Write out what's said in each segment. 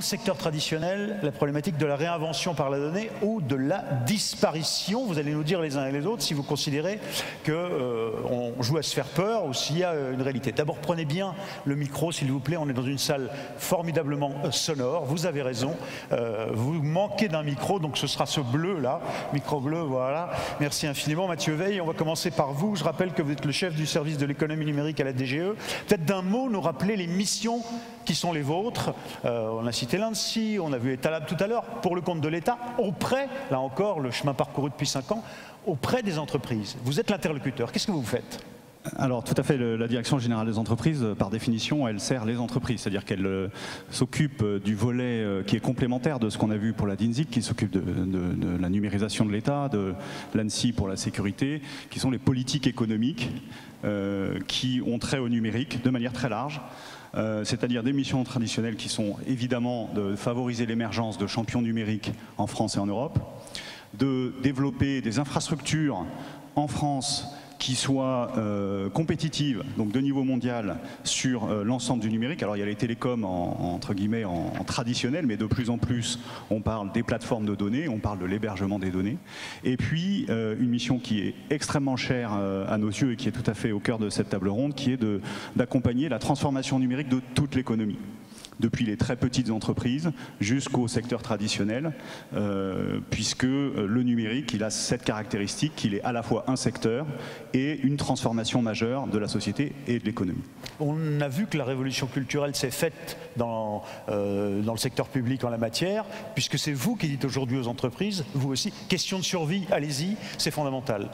secteur traditionnel, la problématique de la réinvention par la donnée ou de la disparition. Vous allez nous dire les uns et les autres si vous considérez qu'on joue à se faire peur ou s'il y a une réalité. D'abord, prenez bien le micro, s'il vous plaît. On est dans une salle formidablement sonore. Vous avez raison. Vous manquez d'un micro, donc ce sera ce bleu-là. Micro bleu, voilà. Merci infiniment, Mathieu Veil. On va commencer par vous. Je rappelle que vous êtes le chef du service de l'économie numérique à la DGE. Peut-être d'un mot, nous rappeler les missions qui sont les vôtres. On a cité l'ANSSI, on a vu Etalab tout à l'heure, pour le compte de l'État, auprès, là encore, le chemin parcouru depuis 5 ans, auprès des entreprises. Vous êtes l'interlocuteur. Qu'est-ce que vous faites ? Alors tout à fait, la Direction Générale des Entreprises, par définition, elle sert les entreprises, c'est-à-dire qu'elle s'occupe du volet qui est complémentaire de ce qu'on a vu pour la DINSIC, qui s'occupe de la numérisation de l'État, de l'ANSSI pour la sécurité, qui sont les politiques économiques qui ont trait au numérique de manière très large. C'est-à-dire des missions traditionnelles qui sont évidemment de favoriser l'émergence de champions numériques en France et en Europe, de développer des infrastructures en France qui soient compétitives, donc de niveau mondial, sur l'ensemble du numérique. Alors il y a les télécoms entre guillemets en traditionnel, mais de plus en plus on parle des plateformes de données, on parle de l'hébergement des données. Et puis une mission qui est extrêmement chère à nos yeux et qui est tout à fait au cœur de cette table ronde, qui est d'accompagner la transformation numérique de toute l'économie, depuis les très petites entreprises jusqu'au secteur traditionnel, puisque le numérique, il a cette caractéristique qu'il est à la fois un secteur et une transformation majeure de la société et de l'économie. On a vu que la révolution culturelle s'est faite dans le secteur public en la matière, puisque c'est vous qui dites aujourd'hui aux entreprises, vous aussi, question de survie, allez-y, c'est fondamental.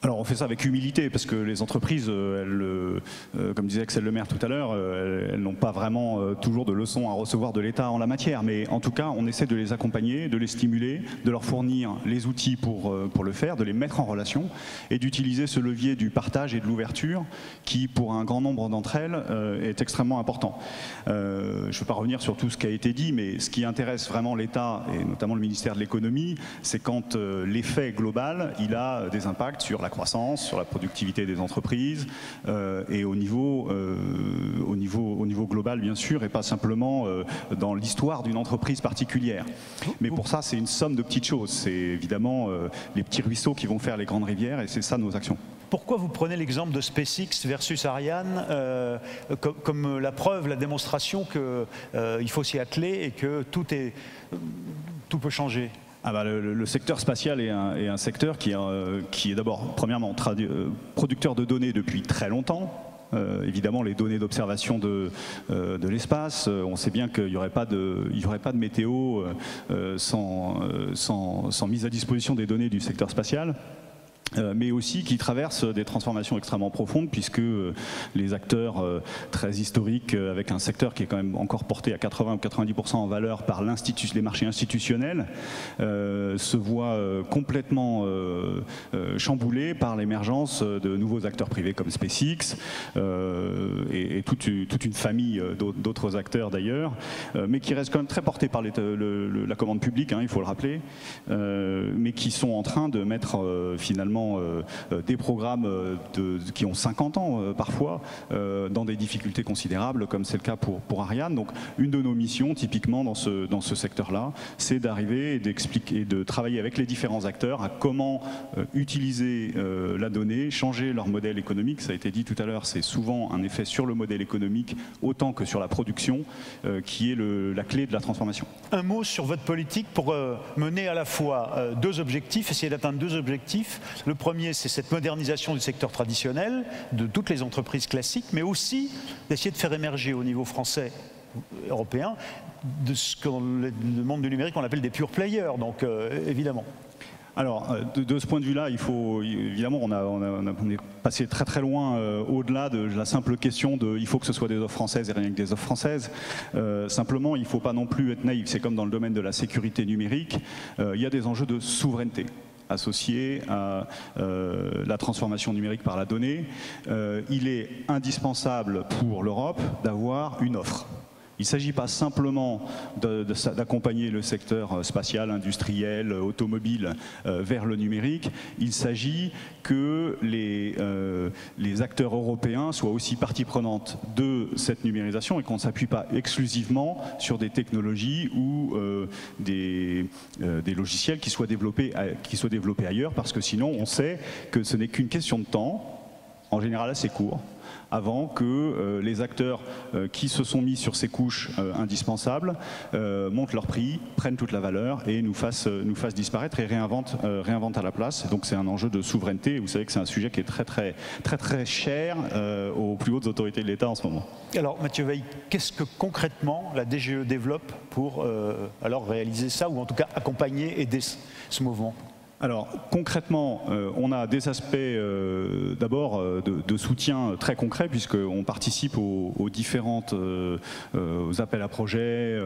Alors on fait ça avec humilité parce que les entreprises, comme disait Axel Lemaire tout à l'heure, elles n'ont pas vraiment toujours de leçons à recevoir de l'État en la matière, mais en tout cas on essaie de les accompagner, de les stimuler, de leur fournir les outils pour le faire, de les mettre en relation et d'utiliser ce levier du partage et de l'ouverture qui pour un grand nombre d'entre elles est extrêmement important. Je ne vais pas revenir sur tout ce qui a été dit, mais ce qui intéresse vraiment l'État et notamment le ministère de l'économie, c'est quand l'effet global il a des impacts sur la croissance, sur la productivité des entreprises et au niveau global bien sûr et pas simplement dans l'histoire d'une entreprise particulière. Mais pour ça c'est une somme de petites choses, c'est évidemment les petits ruisseaux qui vont faire les grandes rivières et c'est ça nos actions. Pourquoi vous prenez l'exemple de SpaceX versus Ariane comme la preuve, la démonstration qu'il faut s'y atteler et que tout peut changer ? Ah bah le secteur spatial est un secteur qui est d'abord, premièrement, producteur de données depuis très longtemps. Évidemment, les données d'observation de l'espace, on sait bien qu'il n'y aurait pas de météo sans mise à disposition des données du secteur spatial. Mais aussi qui traverse des transformations extrêmement profondes puisque les acteurs très historiques avec un secteur qui est quand même encore porté à 80 ou 90% en valeur par les marchés institutionnels se voient complètement chamboulés par l'émergence de nouveaux acteurs privés comme SpaceX et toute une famille d'autres acteurs d'ailleurs, mais qui restent quand même très portés par la commande publique, hein, il faut le rappeler, mais qui sont en train de mettre finalement des programmes qui ont 50 ans parfois dans des difficultés considérables comme c'est le cas pour Ariane. Donc une de nos missions typiquement dans ce secteur-là, c'est d'arriver et d'expliquer, de travailler avec les différents acteurs à comment utiliser la donnée, changer leur modèle économique. Ça a été dit tout à l'heure, c'est souvent un effet sur le modèle économique autant que sur la production qui est la clé de la transformation. Un mot sur votre politique pour mener à la fois deux objectifs, essayer d'atteindre deux objectifs. Le premier, c'est cette modernisation du secteur traditionnel, de toutes les entreprises classiques, mais aussi d'essayer de faire émerger au niveau français, européen, de ce que le monde du numérique, on appelle des pure players, donc évidemment. Alors, de ce point de vue-là, évidemment, on est passé très très loin au-delà de la simple question de il faut que ce soit des offres françaises et rien que des offres françaises. Simplement, il ne faut pas non plus être naïf. C'est comme dans le domaine de la sécurité numérique, il y a des enjeux de souveraineté associés à la transformation numérique par la donnée. Il est indispensable pour l'Europe d'avoir une offre. Il ne s'agit pas simplement d'accompagner le secteur spatial, industriel, automobile vers le numérique. Il s'agit que les acteurs européens soient aussi partie prenante de cette numérisation et qu'on ne s'appuie pas exclusivement sur des technologies ou des logiciels qui soient développés ailleurs, parce que sinon on sait que ce n'est qu'une question de temps, en général assez court, avant que les acteurs qui se sont mis sur ces couches indispensables montent leur prix, prennent toute la valeur et nous fassent disparaître et réinventent à la place. Donc c'est un enjeu de souveraineté. Vous savez que c'est un sujet qui est très cher aux plus hautes autorités de l'État en ce moment. Alors Mathieu Weil, qu'est-ce que concrètement la DGE développe pour alors réaliser ça, ou en tout cas accompagner, aider ce mouvement ? Alors concrètement, on a des aspects d'abord de soutien très concrets, puisqu'on participe aux différentes aux appels à projets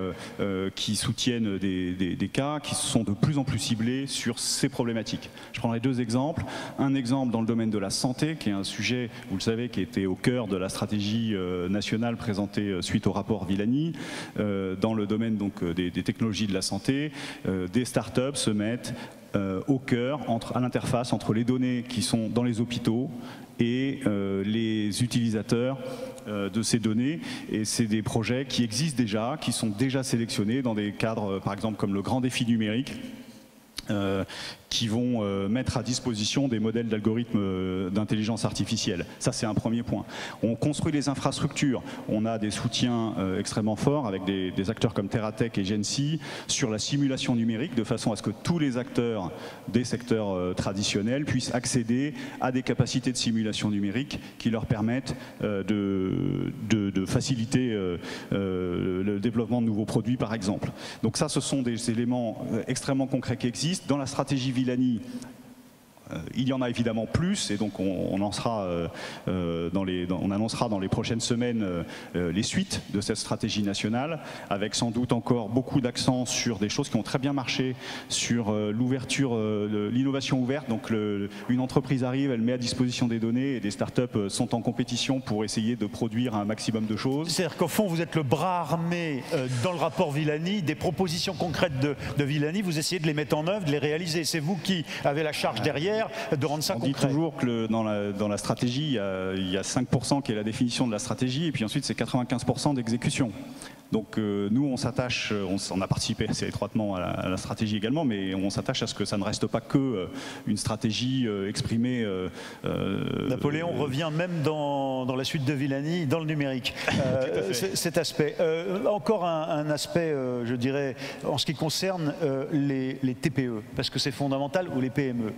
qui soutiennent des cas qui sont de plus en plus ciblés sur ces problématiques. Je prendrai deux exemples. Un exemple dans le domaine de la santé, qui est un sujet, vous le savez, qui était au cœur de la stratégie nationale présentée suite au rapport Villani. Dans le domaine donc des technologies de la santé, des startups se mettent au cœur, à l'interface entre les données qui sont dans les hôpitaux et les utilisateurs de ces données. Et c'est des projets qui existent déjà, qui sont déjà sélectionnés dans des cadres, par exemple, comme le Grand Défi numérique, qui vont mettre à disposition des modèles d'algorithmes d'intelligence artificielle. Ça, c'est un premier point. On construit les infrastructures. On a des soutiens extrêmement forts avec des acteurs comme TerraTech et Gensi sur la simulation numérique, de façon à ce que tous les acteurs des secteurs traditionnels puissent accéder à des capacités de simulation numérique qui leur permettent de faciliter le développement de nouveaux produits, par exemple. Donc ça, ce sont des éléments extrêmement concrets qui existent. Dans la stratégie Villani, il y en a évidemment plus, et donc on annoncera dans les prochaines semaines les suites de cette stratégie nationale, avec sans doute encore beaucoup d'accent sur des choses qui ont très bien marché, sur l'ouverture, l'innovation ouverte. Donc une entreprise arrive, elle met à disposition des données, et des startups sont en compétition pour essayer de produire un maximum de choses. C'est-à-dire qu'au fond, vous êtes le bras armé dans le rapport Villani, des propositions concrètes de Villani, vous essayez de les mettre en œuvre, de les réaliser. C'est vous qui avez la charge derrière de rendre ça concret. On dit toujours que dans la stratégie, il y a 5% qui est la définition de la stratégie, et puis ensuite c'est 95% d'exécution. Donc nous, on s'attache, on a participé assez étroitement à la stratégie également, mais on s'attache à ce que ça ne reste pas que une stratégie exprimée. Napoléon revient même dans la suite de Villani, dans le numérique, cet aspect. Encore un aspect, je dirais, en ce qui concerne les TPE, parce que c'est fondamental, ou les PME.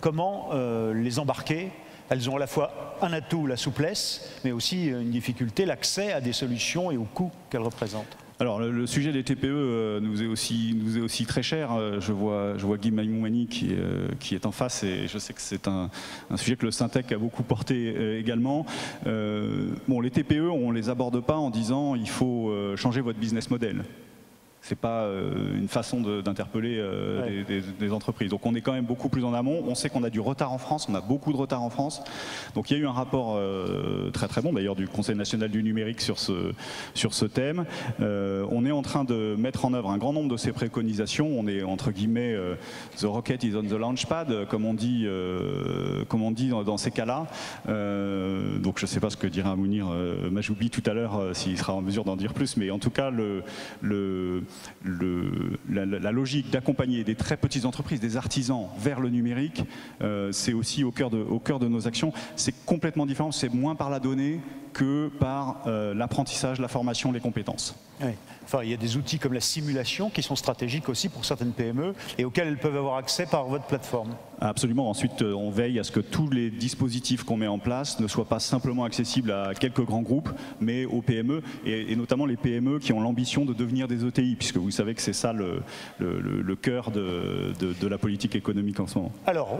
Comment les embarquer? Elles ont à la fois un atout, la souplesse, mais aussi une difficulté, l'accès à des solutions et aux coûts qu'elles représentent. Alors le sujet des TPE nous est aussi très cher. Je vois Guy Maimoumani qui est en face, et je sais que c'est un sujet que le Syntec a beaucoup porté également. Bon, les TPE, on ne les aborde pas en disant il faut changer votre business model. C'est pas une façon d'interpeller des entreprises. Donc on est quand même beaucoup plus en amont. On sait qu'on a du retard en France, on a beaucoup de retard en France. Donc il y a eu un rapport très bon d'ailleurs du Conseil national du numérique sur ce thème. On est en train de mettre en œuvre un grand nombre de ces préconisations. On est entre guillemets the rocket is on the launchpad, comme on dit dans ces cas-là. Donc je ne sais pas ce que dira Mounir Majoubi tout à l'heure, s'il sera en mesure d'en dire plus, mais en tout cas la logique d'accompagner des très petites entreprises, des artisans vers le numérique, c'est aussi au cœur de nos actions. C'est complètement différent, c'est moins par la donnée que par l'apprentissage, la formation, les compétences. Oui. Enfin, il y a des outils comme la simulation qui sont stratégiques aussi pour certaines PME et auxquels elles peuvent avoir accès par votre plateforme. Absolument. Ensuite, on veille à ce que tous les dispositifs qu'on met en place ne soient pas simplement accessibles à quelques grands groupes, mais aux PME, et notamment les PME qui ont l'ambition de devenir des ETI, puisque vous savez que c'est ça le cœur de la politique économique en ce moment. Alors,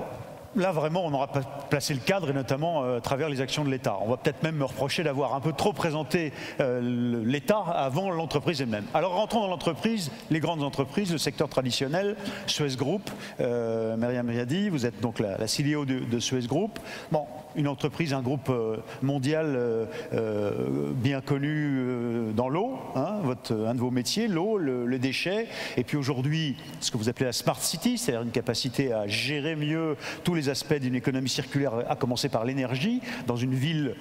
là, vraiment, on n'aura pas placé le cadre, et notamment à travers les actions de l'État. On va peut-être même me reprocher d'avoir un peu trop présenté l'État avant l'entreprise elle-même. Alors, rentrons dans l'entreprise, les grandes entreprises, le secteur traditionnel, Suez Group. Myriam Riadi, vous êtes donc la CEO de Suez Group. Bon, une entreprise, un groupe mondial bien connu dans l'eau, hein, un de vos métiers, l'eau, le déchet, et puis aujourd'hui, ce que vous appelez la Smart City, c'est-à-dire une capacité à gérer mieux tous les aspects d'une économie circulaire, à commencer par l'énergie, dans une ville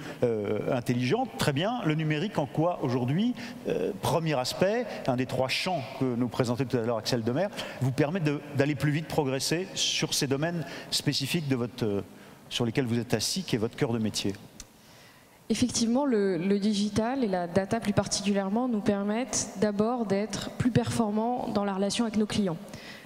intelligente. Très bien, le numérique en quoi aujourd'hui, premier aspect, un des 3 champs que nous présentait tout à l'heure Axel Demer, vous permet d'aller plus vite, progresser sur ces domaines spécifiques sur lesquels vous êtes assis, qui est votre cœur de métier? Effectivement, le digital et la data plus particulièrement nous permettent d'abord d'être plus performants dans la relation avec nos clients.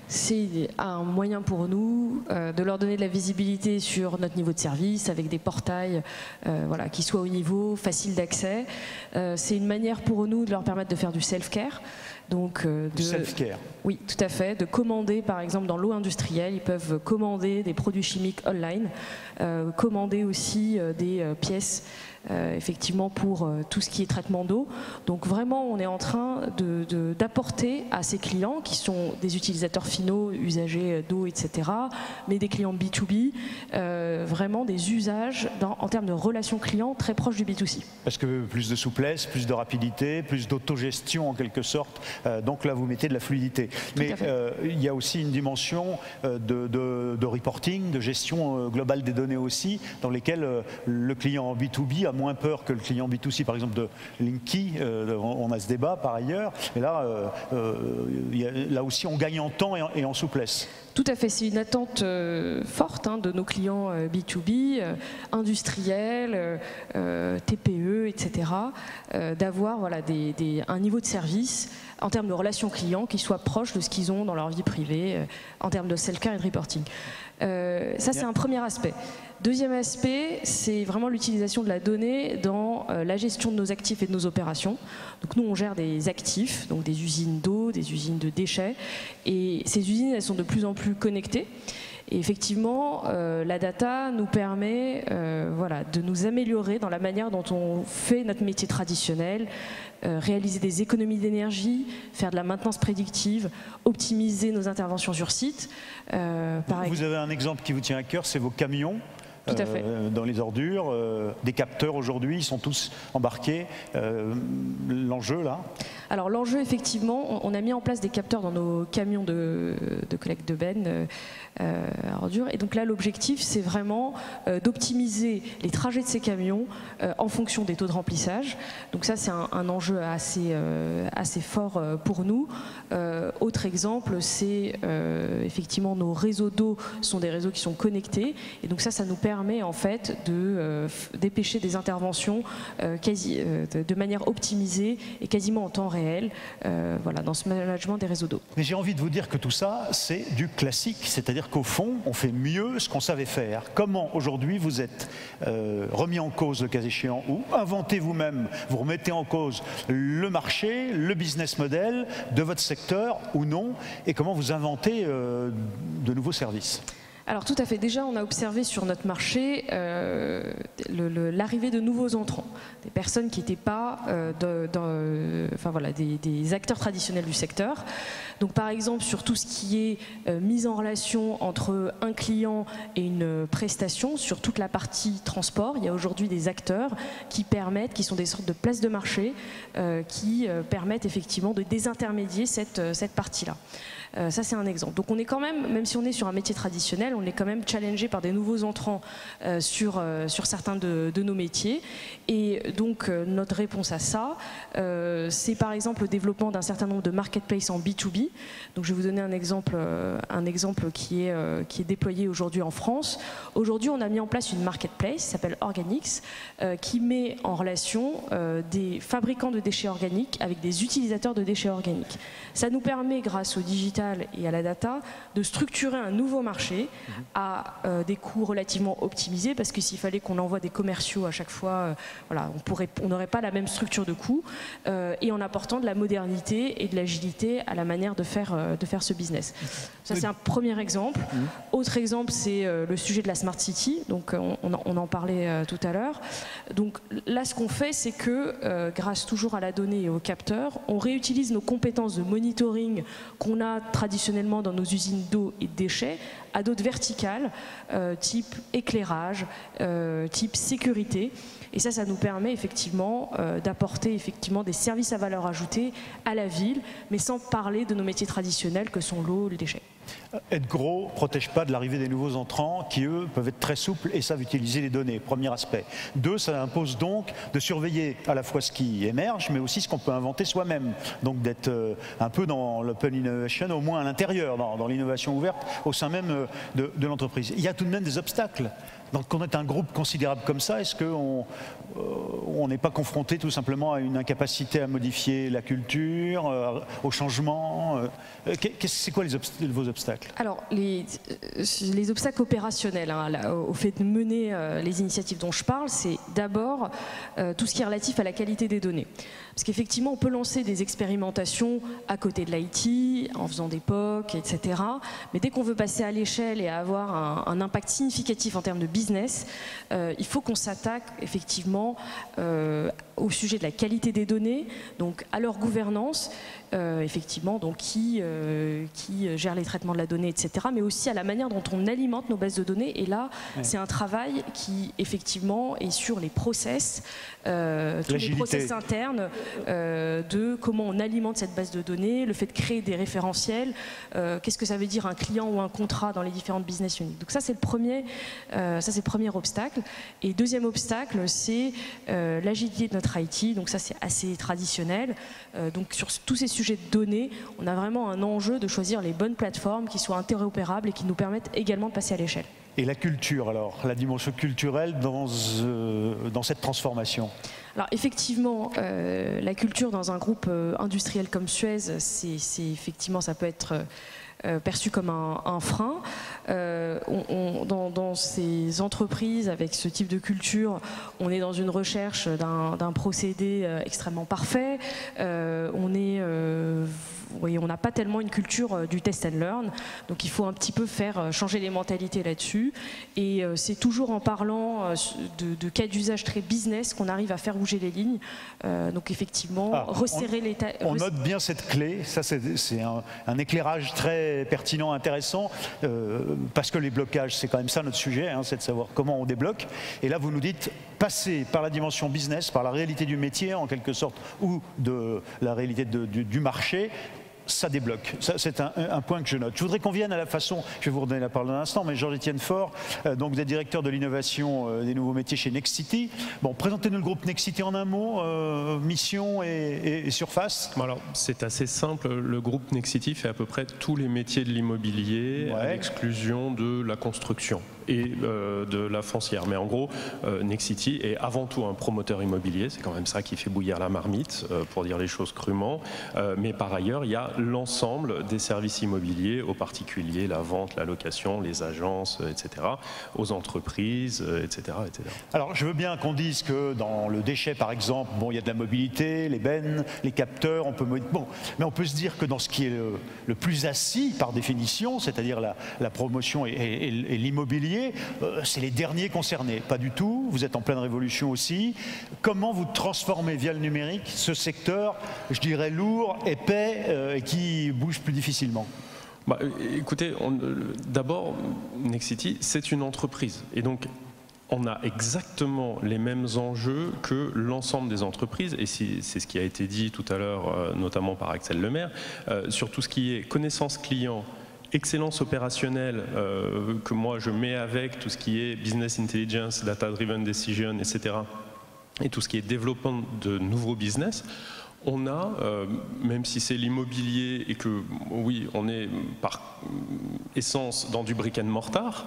C'est un moyen pour nous de leur donner de la visibilité sur notre niveau de service avec des portails voilà, qui soient au niveau, faciles d'accès. C'est une manière pour nous de leur permettre de faire du self-care. Donc, self-care. Oui, tout à fait. De commander, par exemple, dans l'eau industrielle, ils peuvent commander des produits chimiques online, commander aussi des pièces, effectivement, pour tout ce qui est traitement d'eau. Donc, vraiment, on est en train d'apporter à ces clients, qui sont des utilisateurs finaux, usagers d'eau, etc., mais des clients B2B, vraiment des usages en termes de relations clients très proches du B2C. Parce que plus de souplesse, plus de rapidité, plus d'autogestion en quelque sorte. Donc là, vous mettez de la fluidité. Mais il y a aussi une dimension de reporting, de gestion globale des données aussi, dans lesquelles le client B2B a moins peur que le client B2C, par exemple de Linky. On a ce débat par ailleurs. Et là, là aussi, on gagne en temps et en souplesse. Tout à fait, c'est une attente forte de nos clients B2B, industriels, TPE, etc., d'avoir voilà, un niveau de service en termes de relations clients qui soit proche de ce qu'ils ont dans leur vie privée, en termes de self-care et de reporting. Ça, c'est un premier aspect. Deuxième aspect, c'est vraiment l'utilisation de la donnée dans la gestion de nos actifs et de nos opérations. Donc nous, on gère des actifs, donc des usines d'eau, des usines de déchets, et ces usines, elles sont de plus en plus connectées. Et effectivement, la data nous permet voilà, de nous améliorer dans la manière dont on fait notre métier traditionnel, réaliser des économies d'énergie, faire de la maintenance prédictive, optimiser nos interventions sur site. Vous avez un exemple qui vous tient à cœur, c'est vos camions. Tout à fait. Dans les ordures, des capteurs aujourd'hui, ils sont tous embarqués. L'enjeu là? Alors l'enjeu, effectivement, on a mis en place des capteurs dans nos camions de collecte de bennes à ordures. Et donc là, l'objectif, c'est vraiment d'optimiser les trajets de ces camions en fonction des taux de remplissage. Donc ça, c'est un enjeu assez fort pour nous. Autre exemple, c'est effectivement nos réseaux d'eau sont des réseaux qui sont connectés. Et donc ça nous permet en fait de dépêcher des interventions de manière optimisée et quasiment en temps réel voilà, dans ce management des réseaux d'eau. Mais j'ai envie de vous dire que tout ça, c'est du classique, c'est-à-dire qu'au fond, on fait mieux ce qu'on savait faire. Comment aujourd'hui vous êtes remis en cause le cas échéant, ou inventez vous-même, vous remettez en cause le marché, le business model de votre secteur ou non, et comment vous inventez de nouveaux services? Alors tout à fait, déjà on a observé sur notre marché l'arrivée de nouveaux entrants, des personnes qui n'étaient pas enfin, voilà, des acteurs traditionnels du secteur. Donc par exemple sur tout ce qui est mise en relation entre un client et une prestation, sur toute la partie transport, il y a aujourd'hui des acteurs qui sont des sortes de places de marché, qui permettent effectivement de désintermédier cette partie-là. Ça c'est un exemple. Donc on est quand même si on est sur un métier traditionnel, on est quand même challengé par des nouveaux entrants sur certains de nos métiers. Et donc notre réponse à ça, c'est par exemple le développement d'un certain nombre de marketplaces en B2B. Donc je vais vous donner un exemple qui est déployé aujourd'hui en France. Aujourd'hui on a mis en place une marketplace qui s'appelle Organix, qui met en relation des fabricants de déchets organiques avec des utilisateurs de déchets organiques. Ça nous permet, grâce au digital et à la data, de structurer un nouveau marché à des coûts relativement optimisés, parce que s'il fallait qu'on envoie des commerciaux à chaque fois, voilà, on n'aurait pas la même structure de coûts, et en apportant de la modernité et de l'agilité à la manière de faire ce business. Ça, c'est un premier exemple. Autre exemple, c'est le sujet de la Smart City. Donc, on en parlait tout à l'heure. Donc là, ce qu'on fait, c'est que grâce toujours à la donnée et aux capteurs, on réutilise nos compétences de monitoring qu'on a traditionnellement dans nos usines d'eau et de déchets à d'autres verticales, type éclairage, type sécurité. Et ça nous permet effectivement d'apporter effectivement des services à valeur ajoutée à la ville, mais sans parler de nos métiers traditionnels que sont l'eau, les déchets. Être gros ne protège pas de l'arrivée des nouveaux entrants qui, eux, peuvent être très souples et savent utiliser les données, premier aspect. Deux, ça impose donc de surveiller à la fois ce qui émerge, mais aussi ce qu'on peut inventer soi-même. Donc d'être un peu dans l'open innovation, au moins à l'intérieur, dans l'innovation ouverte, au sein même de l'entreprise. Il y a tout de même des obstacles. Donc quand on est un groupe considérable comme ça, est-ce qu'on n'est pas confronté tout simplement à une incapacité à modifier la culture, au changement C'est quoi vos obstacles? Alors, les obstacles opérationnels au fait de mener les initiatives dont je parle, c'est d'abord tout ce qui est relatif à la qualité des données. Parce qu'effectivement, on peut lancer des expérimentations à côté de l'IT, en faisant des POC, etc. Mais dès qu'on veut passer à l'échelle et avoir un impact significatif en termes de business, il faut qu'on s'attaque effectivement au sujet de la qualité des données, donc à leur gouvernance, effectivement, donc qui gère les traitements de la donnée, etc. Mais aussi à la manière dont on alimente nos bases de données. Et là, c'est un travail qui, effectivement, est sur les process, tous les process internes, de comment on alimente cette base de données, le fait de créer des référentiels, qu'est-ce que ça veut dire un client ou un contrat dans les différentes business units. Donc ça, c'est le premier obstacle. Et deuxième obstacle, c'est l'agilité de notre IT. Donc ça, c'est assez traditionnel. Donc sur tous ces sujets de données, on a vraiment un enjeu de choisir les bonnes plateformes qui soient interopérables et qui nous permettent également de passer à l'échelle. Et la culture, alors, la dimension culturelle dans cette transformation? Alors effectivement, la culture dans un groupe industriel comme Suez, effectivement, ça peut être perçu comme un frein. Dans ces entreprises avec ce type de culture, on est dans une recherche d'un procédé extrêmement parfait. On n'a pas tellement une culture du test and learn, donc il faut un petit peu faire changer les mentalités là-dessus. Et c'est toujours en parlant de cas d'usage très business qu'on arrive à faire bouger les lignes. Donc effectivement, resserrer les... On note bien cette clé, ça c'est un éclairage très pertinent, intéressant, parce que les blocages, c'est quand même ça notre sujet, c'est de savoir comment on débloque. Et là vous nous dites, passer par la dimension business, par la réalité du métier en quelque sorte, ou de la réalité du marché, ça débloque. C'est un point que je note. Je voudrais qu'on vienne à la façon, je vais vous redonner la parole dans un instant, mais Georges-Étienne Faure, donc vous êtes directeur de l'innovation des nouveaux métiers chez Nexity. Bon, présentez-nous le groupe Nexity en un mot, mission et surface. Alors, c'est assez simple. Le groupe Nexity fait à peu près tous les métiers de l'immobilier, à l'exclusion de la construction et de la foncière. Mais en gros, Nexity est avant tout un promoteur immobilier. C'est quand même ça qui fait bouillir la marmite, pour dire les choses crûment. Mais par ailleurs, il y a l'ensemble des services immobiliers aux particuliers, la vente, la location, les agences, etc., aux entreprises, etc., etc. Alors, je veux bien qu'on dise que dans le déchet, par exemple, bon, il y a de la mobilité, les bennes, les capteurs, mais on peut se dire que dans ce qui est le plus assis par définition, c'est-à-dire la promotion et l'immobilier, c'est les derniers concernés. Pas du tout, vous êtes en pleine révolution aussi. Comment vous transformez via le numérique ce secteur, je dirais lourd, épais, et qui bouge plus difficilement? Écoutez, d'abord, Nexity, c'est une entreprise. Et donc, on a exactement les mêmes enjeux que l'ensemble des entreprises, et c'est ce qui a été dit tout à l'heure, notamment par Axel Lemaire, sur tout ce qui est connaissance client, excellence opérationnelle, que moi je mets avec tout ce qui est business intelligence, data-driven decision, etc., et tout ce qui est développement de nouveaux business. On a, même si c'est l'immobilier et que, oui, on est par essence dans du brick and mortar,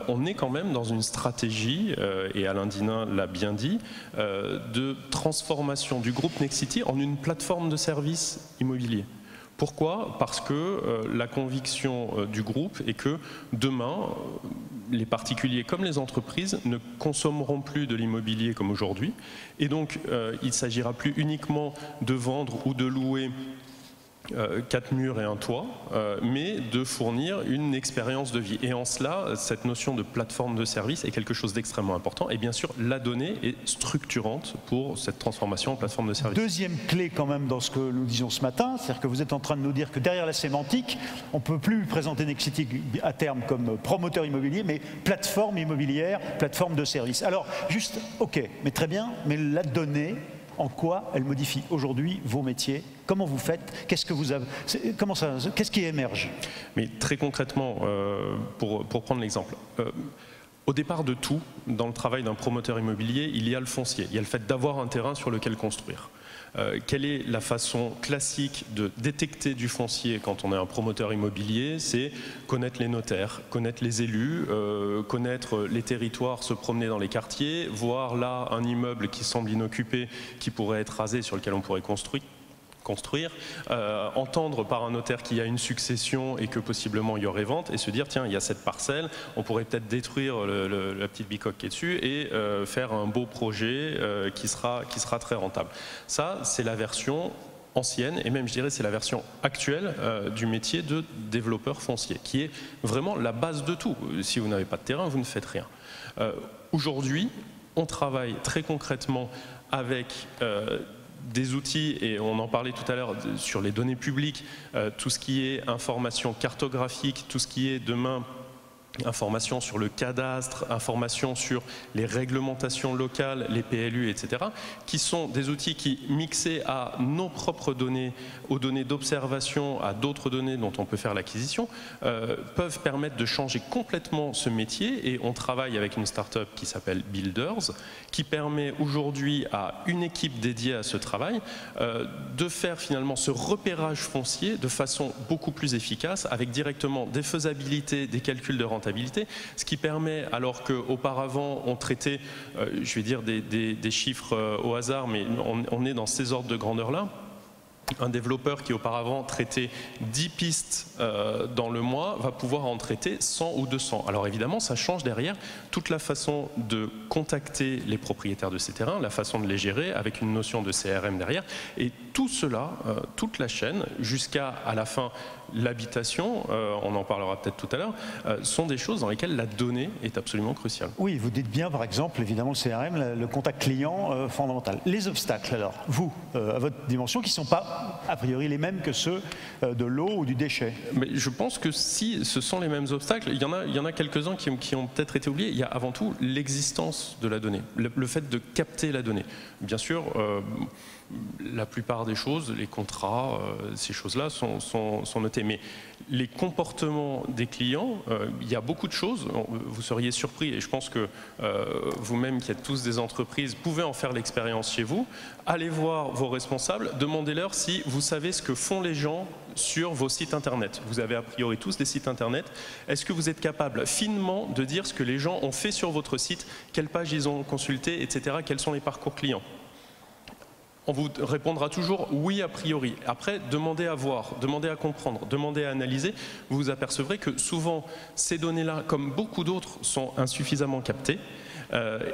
on est quand même dans une stratégie, et Alain Dinin l'a bien dit, de transformation du groupe Nexity en une plateforme de services immobiliers. Pourquoi? Parce que la conviction du groupe est que demain, les particuliers comme les entreprises ne consommeront plus de l'immobilier comme aujourd'hui. Et donc, il ne s'agira plus uniquement de vendre ou de louer 4 murs et un toit, mais de fournir une expérience de vie. Et en cela, cette notion de plateforme de service est quelque chose d'extrêmement important. Et bien sûr, la donnée est structurante pour cette transformation en plateforme de service. Deuxième clé quand même dans ce que nous disions ce matin, c'est-à-dire que vous êtes en train de nous dire que derrière la sémantique, on ne peut plus présenter Nexity à terme comme promoteur immobilier, mais plateforme immobilière, plateforme de service. Alors, juste, ok, mais très bien, mais la donnée, en quoi elle modifie aujourd'hui vos métiers? Comment vous faites? Qu'est-ce que vous avez? Qu'est-ce qui émerge? Mais très concrètement, pour prendre l'exemple, au départ de tout, dans le travail d'un promoteur immobilier, il y a le foncier, il y a le fait d'avoir un terrain sur lequel construire. Quelle est la façon classique de détecter du foncier quand on est un promoteur immobilier? C'est connaître les notaires, connaître les élus, connaître les territoires, se promener dans les quartiers, voir là un immeuble qui semble inoccupé, qui pourrait être rasé, sur lequel on pourrait construire, entendre par un notaire qu'il y a une succession et que possiblement il y aurait vente, et se dire tiens, il y a cette parcelle, on pourrait peut-être détruire la petite bicoque qui est dessus et faire un beau projet qui sera très rentable. Ça, c'est la version ancienne, et même je dirais c'est la version actuelle du métier de développeur foncier, qui est vraiment la base de tout. Si vous n'avez pas de terrain, vous ne faites rien. Aujourd'hui, on travaille très concrètement avec des outils, et on en parlait tout à l'heure sur les données publiques, tout ce qui est information cartographique, tout ce qui est demain information sur le cadastre, information sur les réglementations locales, les PLU, etc., qui sont des outils qui, mixés à nos propres données, aux données d'observation, à d'autres données dont on peut faire l'acquisition, peuvent permettre de changer complètement ce métier. Et on travaille avec une start-up qui s'appelle Builders, qui permet aujourd'hui à une équipe dédiée à ce travail de faire finalement ce repérage foncier de façon beaucoup plus efficace, avec directement des faisabilités, des calculs de rentabilité, ce qui permet, alors qu'auparavant on traitait, je vais dire des chiffres au hasard, mais on est dans ces ordres de grandeur-là. Un développeur qui auparavant traitait 10 pistes dans le mois va pouvoir en traiter 100 ou 200. Alors évidemment, ça change derrière toute la façon de contacter les propriétaires de ces terrains, la façon de les gérer avec une notion de CRM derrière. Et tout cela, toute la chaîne, jusqu'à à la fin l'habitation, on en parlera peut-être tout à l'heure, sont des choses dans lesquelles la donnée est absolument cruciale. Oui, vous dites bien, par exemple, évidemment, le CRM, le contact client fondamental. Les obstacles, alors, vous, à votre dimension, qui ne sont pas, a priori, les mêmes que ceux de l'eau ou du déchet. Mais je pense que si ce sont les mêmes obstacles, il y en a quelques-uns qui ont peut-être été oubliés. Il y a avant tout l'existence de la donnée, le fait de capter la donnée. Bien sûr, la plupart des choses, les contrats, ces choses-là sont notées. Mais les comportements des clients, il y a beaucoup de choses. Vous seriez surpris, et je pense que vous-même qui êtes tous des entreprises, pouvez en faire l'expérience chez vous. Allez voir vos responsables, demandez-leur si vous savez ce que font les gens sur vos sites internet. Vous avez a priori tous des sites internet. Est-ce que vous êtes capable finement de dire ce que les gens ont fait sur votre site, quelles pages ils ont consultées, etc., quels sont les parcours clients? On vous répondra toujours oui a priori. Après, demandez à voir, demandez à comprendre, demandez à analyser. Vous vous apercevrez que souvent, ces données-là, comme beaucoup d'autres, sont insuffisamment captées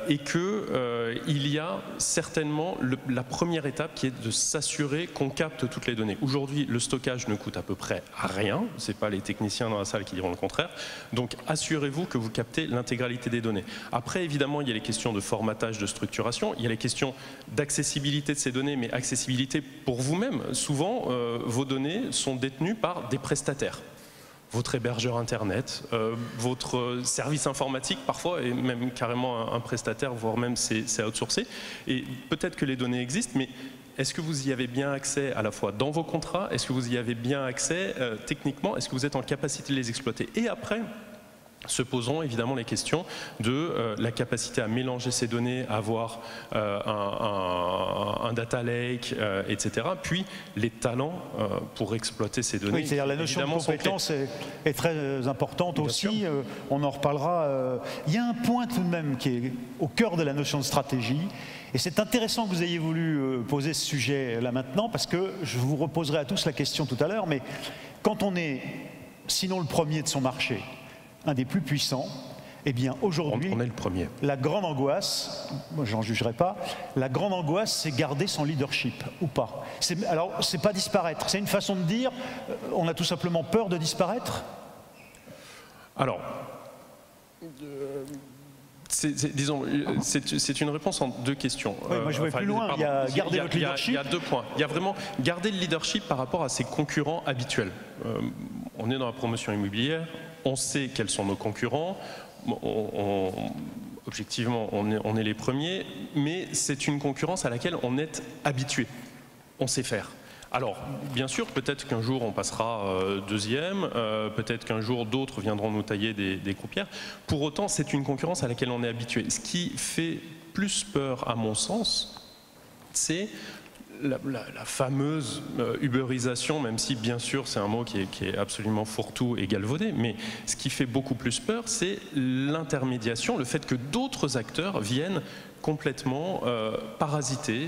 et qu'il y a certainement la première étape qui est de s'assurer qu'on capte toutes les données. Aujourd'hui, le stockage ne coûte à peu près rien. Ce n'est pas les techniciens dans la salle qui diront le contraire. Donc, assurez-vous que vous captez l'intégralité des données. Après, évidemment, il y a les questions de formatage, de structuration. Il y a les questions d'accessibilité de ces données, mais accessibilité pour vous-même. Souvent, vos données sont détenues par des prestataires. Votre hébergeur internet, votre service informatique parfois, et même carrément un prestataire, voire même c'est outsourcé. Et peut-être que les données existent, mais est-ce que vous y avez bien accès à la fois dans vos contrats? Est-ce que vous y avez bien accès techniquement? Est-ce que vous êtes en capacité de les exploiter? Et après, se poseront évidemment les questions de la capacité à mélanger ces données, à avoir un data lake, etc. Puis les talents pour exploiter ces données. Oui, c'est-à-dire la notion de compétence est très importante aussi. On en reparlera. Il y a un point tout de même qui est au cœur de la notion de stratégie. Et c'est intéressant que vous ayez voulu poser ce sujet là maintenant, parce que je vous reposerai à tous la question tout à l'heure, mais quand on est, sinon le premier de son marché, un des plus puissants, eh bien aujourd'hui, on est le premier. La grande angoisse, moi j'en jugerai pas, la grande angoisse c'est garder son leadership ou pas. Alors c'est pas disparaître, c'est une façon de dire, on a tout simplement peur de disparaître. Alors, disons, c'est une réponse en deux questions. Oui, moi je vais plus loin, il y a garder votre leadership. Il y a 2 points. Il y a vraiment garder le leadership par rapport à ses concurrents habituels. On est dans la promotion immobilière, on sait quels sont nos concurrents, objectivement on est les premiers, mais c'est une concurrence à laquelle on est habitué, on sait faire. Alors, bien sûr, peut-être qu'un jour on passera deuxième, peut-être qu'un jour d'autres viendront nous tailler des croupières. Pour autant, c'est une concurrence à laquelle on est habitué. Ce qui fait plus peur, à mon sens, c'est la fameuse uberisation, même si bien sûr c'est un mot qui est absolument fourre-tout et galvaudé, mais ce qui fait beaucoup plus peur, c'est l'intermédiation, le fait que d'autres acteurs viennent complètement parasiter,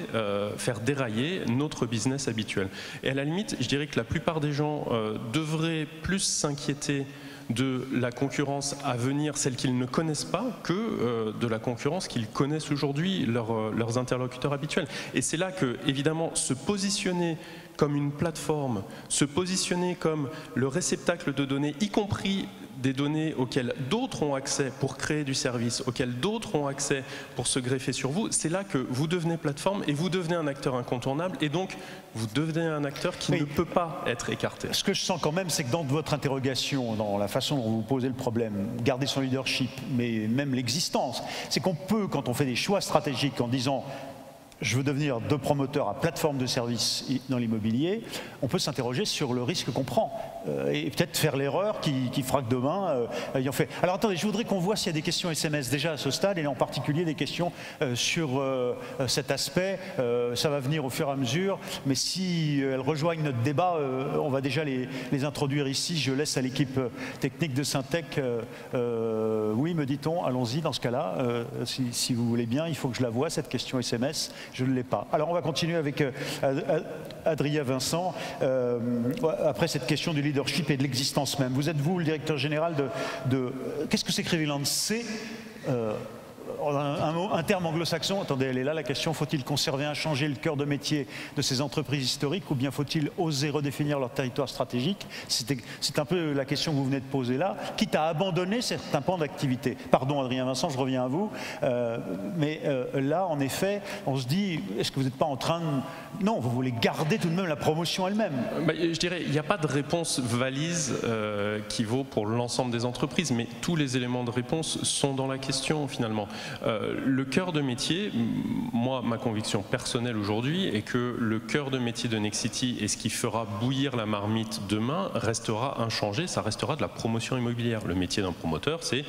faire dérailler notre business habituel. Et à la limite, je dirais que la plupart des gens devraient plus s'inquiéter de la concurrence à venir, celle qu'ils ne connaissent pas, que de la concurrence qu'ils connaissent aujourd'hui, leurs interlocuteurs habituels. Et c'est là que, évidemment, se positionner comme une plateforme, se positionner comme le réceptacle de données, y compris des données auxquelles d'autres ont accès pour créer du service, auxquelles d'autres ont accès pour se greffer sur vous, c'est là que vous devenez plateforme et vous devenez un acteur incontournable et donc vous devenez un acteur qui ne peut pas être écarté. Ce que je sens quand même, c'est que dans votre interrogation, dans la façon dont vous posez le problème, garder son leadership, mais même l'existence, c'est qu'on peut, quand on fait des choix stratégiques en disant je veux devenir de promoteur à plateforme de service dans l'immobilier, on peut s'interroger sur le risque qu'on prend et peut-être faire l'erreur qui fera que demain, ayant fait. Alors attendez, je voudrais qu'on voit s'il y a des questions SMS déjà à ce stade et en particulier des questions sur cet aspect. Ça va venir au fur et à mesure, mais si elles rejoignent notre débat, on va déjà les introduire ici. Je laisse à l'équipe technique de Syntec. Oui, me dit-on, allons-y dans ce cas-là. Si vous voulez bien, il faut que je la voie, cette question SMS. Je ne l'ai pas. Alors on va continuer avec Adrien Vincent. Après cette question du leadership et de l'existence même. Vous êtes vous le directeur général de qu'est-ce que c'est que Revealand? C'est un terme anglo-saxon. Attendez, elle est là la question. Faut-il conserver, inchanger le cœur de métier de ces entreprises historiques ou bien faut-il oser redéfinir leur territoire stratégique? C'est un peu la question que vous venez de poser là, quitte à abandonner certains pans d'activité. Pardon Adrien Vincent, je reviens à vous. Mais là, en effet, on se dit, est-ce que vous n'êtes pas en train de... Non, vous voulez garder tout de même la promotion elle-même. Je dirais, il n'y a pas de réponse valise qui vaut pour l'ensemble des entreprises, mais tous les éléments de réponse sont dans la question finalement. Le cœur de métier, moi, ma conviction personnelle aujourd'hui est que le cœur de métier de Nexity et ce qui fera bouillir la marmite demain restera inchangé, ça restera de la promotion immobilière. Le métier d'un promoteur, c'est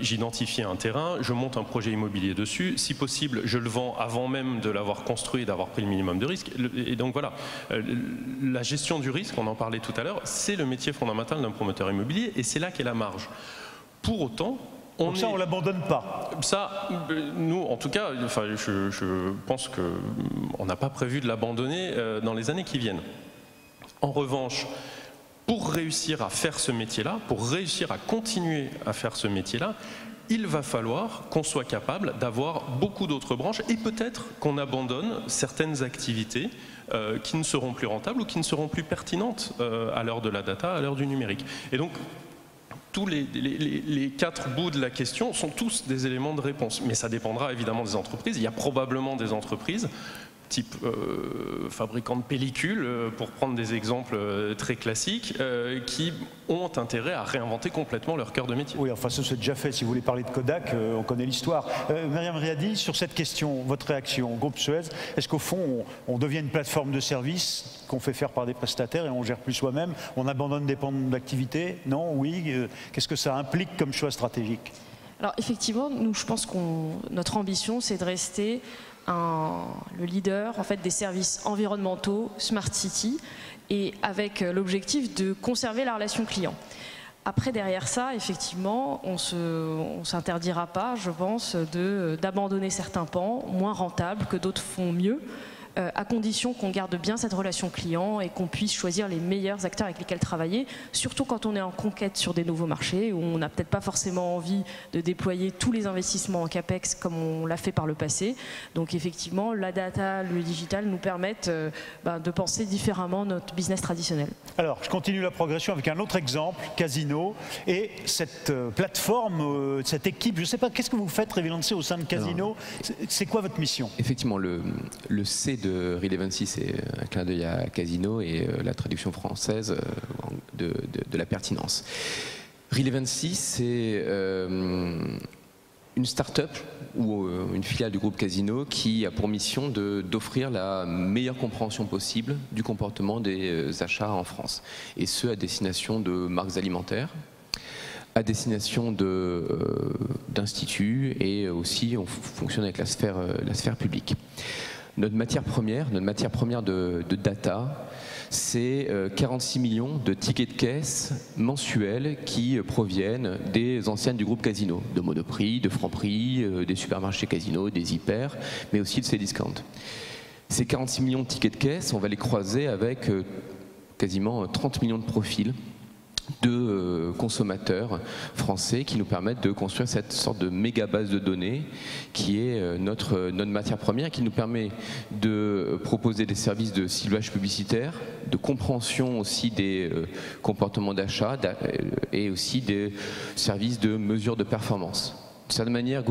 j'identifie un terrain, je monte un projet immobilier dessus, si possible, je le vends avant même de l'avoir construit et d'avoir pris le minimum de risque. Et donc voilà, la gestion du risque, on en parlait tout à l'heure, c'est le métier fondamental d'un promoteur immobilier et c'est là qu'est la marge. Pour autant, donc ça, on ne l'abandonne pas. Ça, nous, en tout cas, enfin, je pense qu'on n'a pas prévu de l'abandonner dans les années qui viennent. En revanche, pour réussir à faire ce métier-là, pour réussir à continuer à faire ce métier-là, il va falloir qu'on soit capable d'avoir beaucoup d'autres branches et peut-être qu'on abandonne certaines activités qui ne seront plus rentables ou qui ne seront plus pertinentes à l'heure de la data, à l'heure du numérique. Et donc, tous les 4 bouts de la question sont tous des éléments de réponse. Mais ça dépendra évidemment des entreprises. Il y a probablement des entreprises type fabricants de pellicules, pour prendre des exemples très classiques, qui ont intérêt à réinventer complètement leur cœur de métier. Oui, enfin ça c'est déjà fait. Si vous voulez parler de Kodak, on connaît l'histoire. Myriam Riadi, sur cette question, votre réaction, groupe Suez, est-ce qu'au fond on devient une plateforme de service qu'on fait faire par des prestataires et on gère plus soi-même, on abandonne des pans d'activité? Non? Oui? Qu'est-ce que ça implique comme choix stratégique? Alors effectivement, nous, je pense que notre ambition, c'est de rester le leader en fait, des services environnementaux Smart City, et avec l'objectif de conserver la relation client. Après, derrière ça, effectivement, on ne s'interdira pas, je pense, d'abandonner certains pans moins rentables que d'autres font mieux, à condition qu'on garde bien cette relation client et qu'on puisse choisir les meilleurs acteurs avec lesquels travailler, surtout quand on est en conquête sur des nouveaux marchés, où on n'a peut-être pas forcément envie de déployer tous les investissements en CAPEX comme on l'a fait par le passé. Donc effectivement, la data, le digital nous permettent de penser différemment notre business traditionnel. Alors, je continue la progression avec un autre exemple, Casino, et cette plateforme, cette équipe, je ne sais pas, qu'est-ce que vous faites, Revealency, au sein de Casino? C'est quoi votre mission? Effectivement, le C de Relevancy, c'est un clin d'œil à Casino, et la traduction française de la pertinence. Relevancy, c'est une start-up ou une filiale du groupe Casino qui a pour mission d'offrir la meilleure compréhension possible du comportement des achats en France, et ce à destination de marques alimentaires, à destination d'instituts, et aussi on fonctionne avec la sphère publique. Notre matière première de data, c'est 46 millions de tickets de caisse mensuels qui proviennent des enseignes du groupe Casino, de Monoprix, de Franprix, des supermarchés Casino, des hyper, mais aussi de Cdiscount. Ces 46 millions de tickets de caisse, on va les croiser avec quasiment 30 millions de profils de consommateurs français qui nous permettent de construire cette sorte de méga base de données qui est notre matière première, qui nous permet de proposer des services de ciblage publicitaire, de compréhension aussi des comportements d'achat et aussi des services de mesure de performance. De cette manière,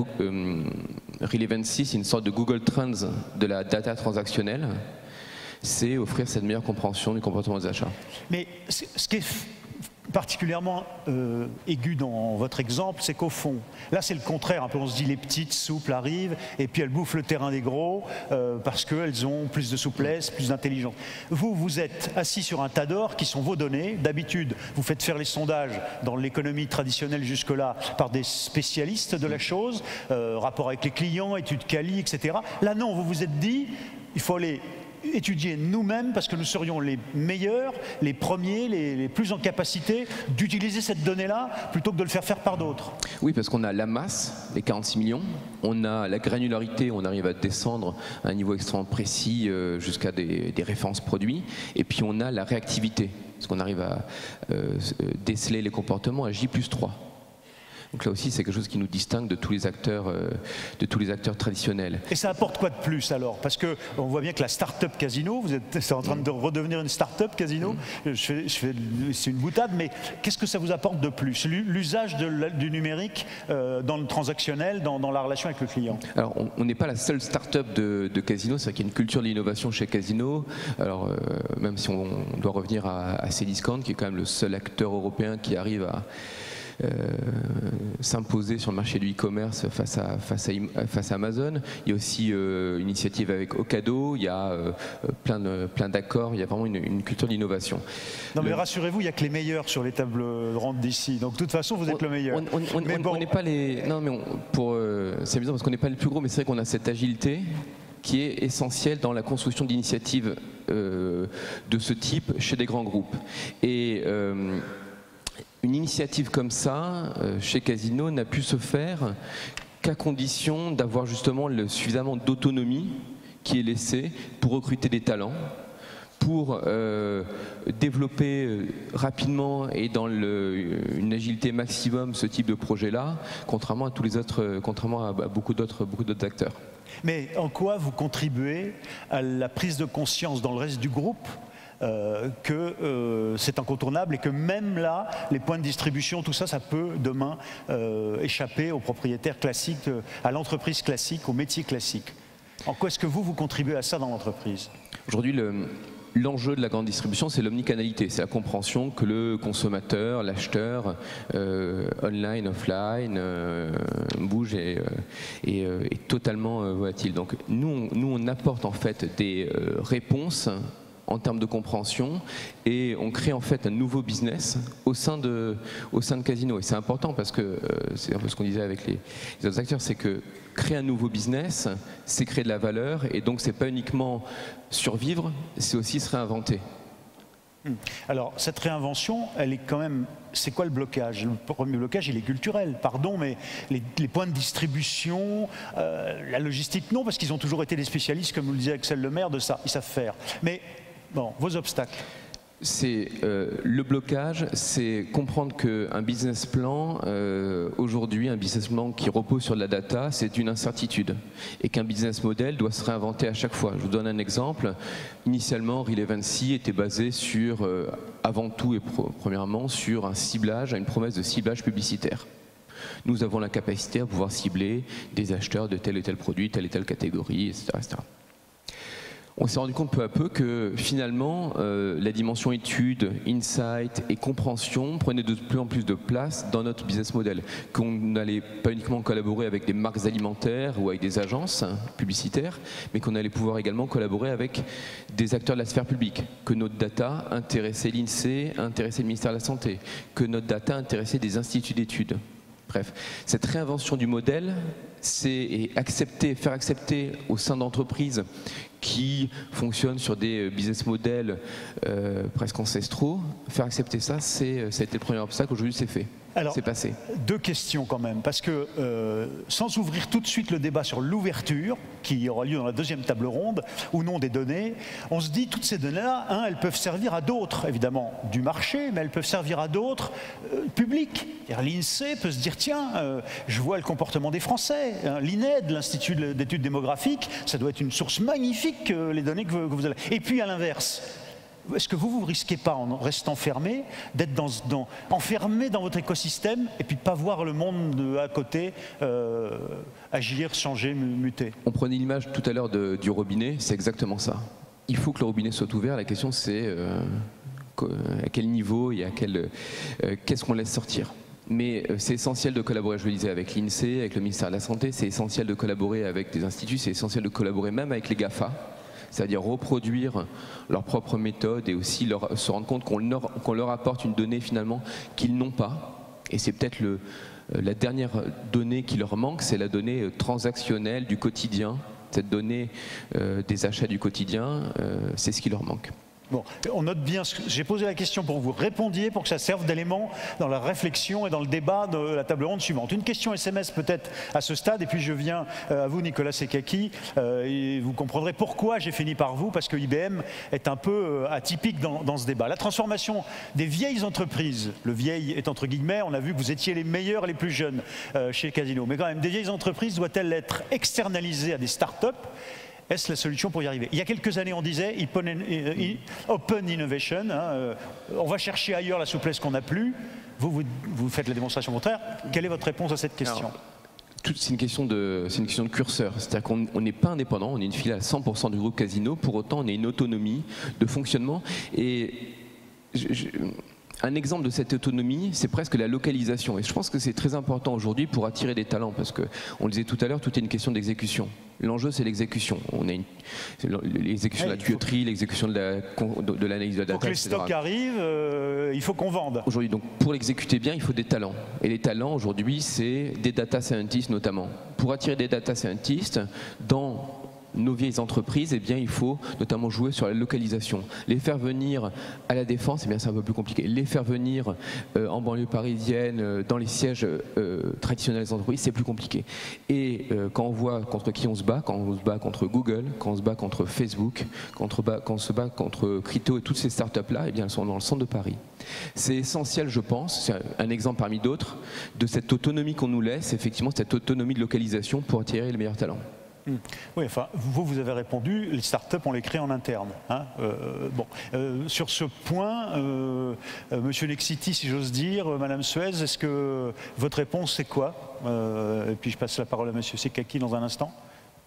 Relevancy, c'est une sorte de Google Trends de la data transactionnelle, c'est offrir cette meilleure compréhension du comportement des achats. Mais ce qui est particulièrement aigu dans votre exemple, c'est qu'au fond, là c'est le contraire, un peu on se dit les petites souples arrivent et puis elles bouffent le terrain des gros parce qu'elles ont plus de souplesse, plus d'intelligence. Vous êtes assis sur un tas d'or qui sont vos données. D'habitude, vous faites faire les sondages dans l'économie traditionnelle jusque-là par des spécialistes de la chose, rapport avec les clients, études quali, etc. Là non, vous vous êtes dit, il faut aller étudier nous-mêmes parce que nous serions les meilleurs, les premiers, les plus en capacité d'utiliser cette donnée-là plutôt que de le faire faire par d'autres. Oui, parce qu'on a la masse, les 46 millions, on a la granularité, on arrive à descendre à un niveau extrêmement précis jusqu'à des références produits, et puis on a la réactivité, parce qu'on arrive à déceler les comportements à J+3. Donc là aussi, c'est quelque chose qui nous distingue de tous les acteurs traditionnels. Et ça apporte quoi de plus alors? Parce qu'on voit bien que la start-up Casino, c'est en train de redevenir une start-up Casino. C'est une boutade, mais qu'est-ce que ça vous apporte de plus? L'usage du numérique dans le transactionnel, dans la relation avec le client. Alors, on n'est pas la seule start-up de Casino, c'est qu'il y a une culture de l'innovation chez Casino. Alors, même si on doit revenir à Cdiscount, qui est quand même le seul acteur européen qui arrive à s'imposer sur le marché du e-commerce face à Amazon. Il y a aussi une initiative avec Ocado, il y a plein d'accords, il y a vraiment une culture d'innovation. Non mais rassurez-vous, il n'y a que les meilleurs sur les tables rondes d'ici, donc de toute façon vous êtes le meilleur. On n'est pas les... Non mais c'est amusant parce qu'on n'est pas les plus gros, mais c'est vrai qu'on a cette agilité qui est essentielle dans la construction d'initiatives de ce type chez des grands groupes. Et une initiative comme ça, chez Casino, n'a pu se faire qu'à condition d'avoir justement suffisamment d'autonomie qui est laissée pour recruter des talents, pour développer rapidement et dans une agilité maximum ce type de projet-là, contrairement à beaucoup d'autres acteurs. Mais en quoi vous contribuez à la prise de conscience dans le reste du groupe que c'est incontournable et que même là, les points de distribution, tout ça, ça peut demain échapper aux propriétaires classiques, à l'entreprise classique, au métier classique? En quoi est-ce que vous contribuez à ça dans l'entreprise? Aujourd'hui, l'enjeu de la grande distribution, c'est l'omnicanalité, c'est la compréhension que le consommateur, l'acheteur, online, offline, bouge et est totalement volatile. Donc nous, on apporte en fait des réponses en termes de compréhension et on crée en fait un nouveau business au sein de Casino. Et c'est important parce que c'est un peu ce qu'on disait avec les autres acteurs, c'est que créer un nouveau business, c'est créer de la valeur et donc c'est pas uniquement survivre, c'est aussi se réinventer. Alors cette réinvention, elle est quand même, c'est quoi le blocage? Le premier blocage, il est culturel, pardon, mais les points de distribution, la logistique, non, parce qu'ils ont toujours été des spécialistes, comme vous le disait Axel Lemaire, de ça, ils savent faire. Mais bon, vos obstacles? C'est le blocage, c'est comprendre qu'un business plan, aujourd'hui, un business plan qui repose sur de la data, c'est une incertitude. Et qu'un business model doit se réinventer à chaque fois. Je vous donne un exemple. Initialement, Relevancy était basé sur, avant tout et premièrement, sur un ciblage, une promesse de ciblage publicitaire. Nous avons la capacité à pouvoir cibler des acheteurs de tel et tel produit, telle et telle catégorie, etc. etc. On s'est rendu compte peu à peu que finalement la dimension étude, insight et compréhension prenait de plus en plus de place dans notre business model. Qu'on n'allait pas uniquement collaborer avec des marques alimentaires ou avec des agences publicitaires, mais qu'on allait pouvoir également collaborer avec des acteurs de la sphère publique. Que notre data intéressait l'INSEE, intéressait le ministère de la Santé, que notre data intéressait des instituts d'études. Bref, cette réinvention du modèle, c'est faire accepter au sein d'entreprises qui fonctionnent sur des business models presque ancestraux, faire accepter ça, ça a été le premier obstacle. Aujourd'hui, c'est fait. Alors, c'est passé. Deux questions quand même, parce que sans ouvrir tout de suite le débat sur l'ouverture, qui aura lieu dans la deuxième table ronde, ou non des données, on se dit toutes ces données-là, elles peuvent servir à d'autres, évidemment, du marché, mais elles peuvent servir à d'autres publics. L'INSEE peut se dire, tiens, je vois le comportement des Français, l'INED, l'Institut d'études démographiques, ça doit être une source magnifique, les données que vous avez. Et puis à l'inverse, est-ce que vous ne risquez pas, en restant fermé, d'être enfermé dans votre écosystème et puis de ne pas voir le monde à côté agir, changer, muter? On prenait l'image tout à l'heure du robinet, c'est exactement ça. Il faut que le robinet soit ouvert, la question c'est à quel niveau et qu'est-ce qu'on laisse sortir. Mais c'est essentiel de collaborer, je le disais, avec l'INSEE, avec le ministère de la Santé, c'est essentiel de collaborer avec des instituts, c'est essentiel de collaborer même avec les GAFA, c'est-à-dire reproduire leurs propres méthodes et aussi se rendre compte qu'on leur apporte une donnée finalement qu'ils n'ont pas. Et c'est peut-être la dernière donnée qui leur manque, c'est la donnée transactionnelle du quotidien, cette donnée des achats du quotidien, c'est ce qui leur manque. Bon, on note bien, j'ai posé la question pour que vous répondiez, pour que ça serve d'élément dans la réflexion et dans le débat de la table ronde suivante. Une question SMS peut-être à ce stade, et puis je viens à vous, Nicolas Sekaki, et vous comprendrez pourquoi j'ai fini par vous, parce que IBM est un peu atypique dans ce débat. La transformation des vieilles entreprises, le vieil est entre guillemets, on a vu que vous étiez les meilleurs, les plus jeunes chez Casino, mais quand même, des vieilles entreprises doit-elle être externalisée à des start-up? Est-ce la solution pour y arriver? Il y a quelques années, on disait open innovation, on va chercher ailleurs la souplesse qu'on n'a plus. Vous faites la démonstration contraire. Quelle est votre réponse à cette question? C'est une question de curseur. C'est-à-dire qu'on n'est pas indépendant, on est une filiale à 100% du groupe Casino. Pour autant, on a une autonomie de fonctionnement. Et un exemple de cette autonomie, c'est presque la localisation. Et je pense que c'est très important aujourd'hui pour attirer des talents, parce que, on le disait tout à l'heure, tout est une question d'exécution. L'enjeu, c'est l'exécution. On a l'exécution de la tuyauterie, l'exécution de l'analyse de la data, il faut que les stocks arrivent, il faut qu'on vende. Aujourd'hui, donc, pour l'exécuter bien, il faut des talents. Et les talents, aujourd'hui, c'est des data scientists notamment. Pour attirer des data scientists dans nos vieilles entreprises, eh bien, il faut notamment jouer sur la localisation. Les faire venir à la Défense, eh bien, c'est un peu plus compliqué. Les faire venir en banlieue parisienne, dans les sièges traditionnels des entreprises, c'est plus compliqué. Et quand on voit contre qui on se bat, quand on se bat contre Google, quand on se bat contre Facebook, quand on se bat contre Crypto et toutes ces startups-là, eh bien, elles sont dans le centre de Paris. C'est essentiel, je pense, c'est un exemple parmi d'autres, de cette autonomie qu'on nous laisse, effectivement, cette autonomie de localisation pour attirer les meilleurs talents. Oui, enfin, vous avez répondu, les startups, on les crée en interne. Sur ce point, Monsieur Nexity, si j'ose dire, Madame Suez, est-ce que votre réponse c'est quoi? Et puis je passe la parole à Monsieur Sekaki dans un instant.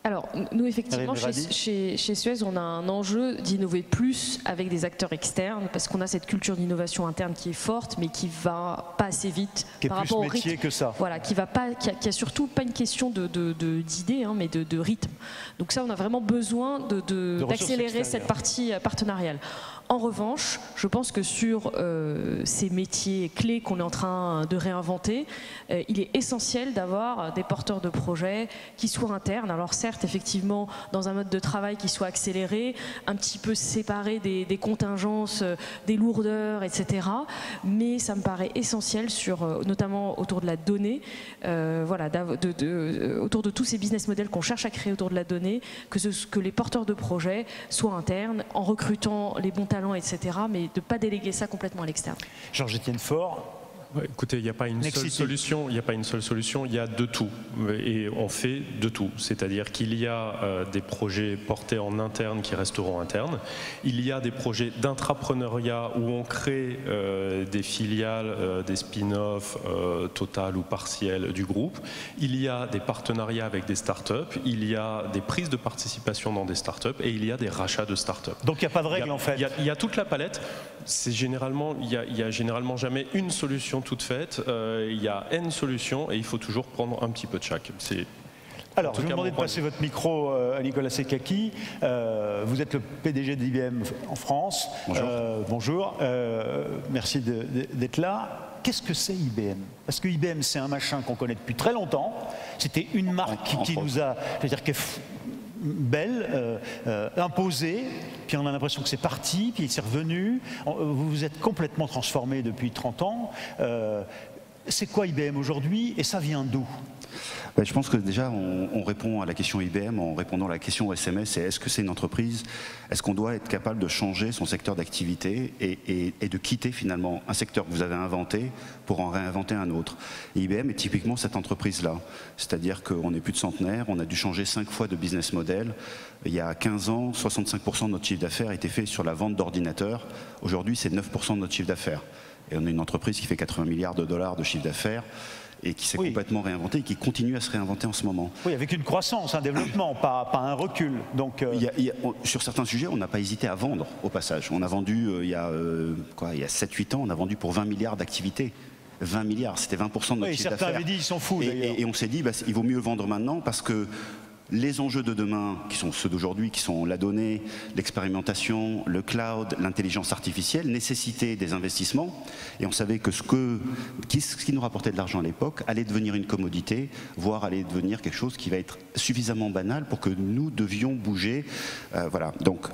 Alors, nous, effectivement, chez Suez, on a un enjeu d'innover plus avec des acteurs externes, parce qu'on a cette culture d'innovation interne qui est forte, mais qui va pas assez vite par rapport au rythme. Qui est plus métier que ça. Voilà, qui a surtout pas une question d'idées, mais de rythme. Donc ça, on a vraiment besoin d'accélérer cette partie partenariale. En revanche, je pense que sur ces métiers clés qu'on est en train de réinventer, il est essentiel d'avoir des porteurs de projets qui soient internes. Alors certes, effectivement, dans un mode de travail qui soit accéléré, un petit peu séparé des contingences, des lourdeurs, etc. Mais ça me paraît essentiel, notamment autour de la donnée, autour de tous ces business models qu'on cherche à créer autour de la donnée, que les porteurs de projets soient internes, en recrutant les bons talents, etc., mais de ne pas déléguer ça complètement à l'externe. Georges-Étienne Faure. Ouais, écoutez, il n'y a pas une seule solution, il y a de tout, et on fait de tout. C'est-à-dire qu'il y a des projets portés en interne qui resteront internes, il y a des projets d'intrapreneuriat où on crée des filiales, des spin-offs totales ou partielles du groupe, il y a des partenariats avec des startups, il y a des prises de participation dans des startups et il y a des rachats de startups. Donc il n'y a pas de règle en fait. Il y a toute la palette. Il y a généralement jamais une solution toute faite. Il y a N solutions et il faut toujours prendre un petit peu de chaque. Alors, je vais vous demander de passer votre micro à Nicolas Sekaki. Vous êtes le PDG d'IBM en France. Bonjour. Bonjour. Merci d'être là. Qu'est-ce que c'est IBM? Parce que IBM, c'est un machin qu'on connaît depuis très longtemps. C'était une marque qui nous a, c'est-à-dire qui est belle, imposée, puis on a l'impression que c'est parti, puis c'est revenu. Vous vous êtes complètement transformé depuis 30 ans. C'est quoi IBM aujourd'hui et ça vient d'où? Je pense que déjà on répond à la question IBM en répondant à la question SMS, c'est est-ce que c'est une entreprise? Est-ce qu'on doit être capable de changer son secteur d'activité et de quitter finalement un secteur que vous avez inventé pour en réinventer un autre? Et IBM est typiquement cette entreprise-là. C'est-à-dire qu'on est plus de centenaire, on a dû changer 5 fois de business model. Il y a 15 ans, 65% de notre chiffre d'affaires était fait sur la vente d'ordinateurs. Aujourd'hui, c'est 9% de notre chiffre d'affaires. Et on est une entreprise qui fait 80 milliards de dollars de chiffre d'affaires et qui s'est complètement réinventée et qui continue à se réinventer en ce moment. Oui, avec une croissance, un développement, pas un recul. Donc, sur certains sujets, on n'a pas hésité à vendre au passage. On a vendu, il y a 7-8 ans, on a vendu pour 20 milliards d'activités. 20 milliards, c'était 20% de notre chiffre d'affaires. Certains avaient dit, ils sont fous d'ailleurs. Et on s'est dit, il vaut mieux vendre maintenant parce que les enjeux de demain, qui sont ceux d'aujourd'hui, qui sont la donnée, l'expérimentation, le cloud, l'intelligence artificielle, nécessitaient des investissements. Et on savait que ce qui nous rapportait de l'argent à l'époque allait devenir une commodité, voire allait devenir quelque chose qui va être suffisamment banal pour que nous devions bouger. Voilà. Donc,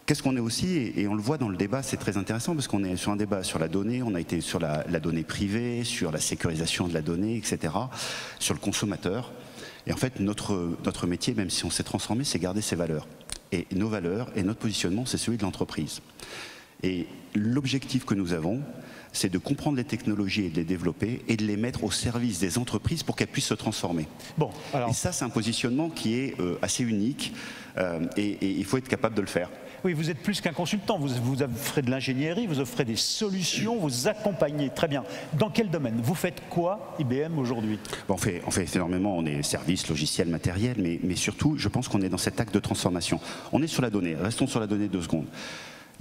qu'est-ce qu'on est aussi, et on le voit dans le débat, c'est très intéressant parce qu'on est sur un débat sur la donnée, on a été sur la donnée privée, sur la sécurisation de la donnée, etc., sur le consommateur. Et en fait, notre métier, même si on s'est transformé, c'est garder ses valeurs. Et nos valeurs et notre positionnement, c'est celui de l'entreprise. Et l'objectif que nous avons, c'est de comprendre les technologies et de les développer et de les mettre au service des entreprises pour qu'elles puissent se transformer. Bon, alors... Et ça, c'est un positionnement qui est assez unique et il faut être capable de le faire. Oui, vous êtes plus qu'un consultant, vous offrez de l'ingénierie, vous offrez des solutions, vous accompagnez. Très bien. Dans quel domaine? Vous faites quoi, IBM, aujourd'hui? On fait énormément, on est services, logiciels, matériels, mais surtout, je pense qu'on est dans cet acte de transformation. On est sur la donnée, restons sur la donnée 2 secondes.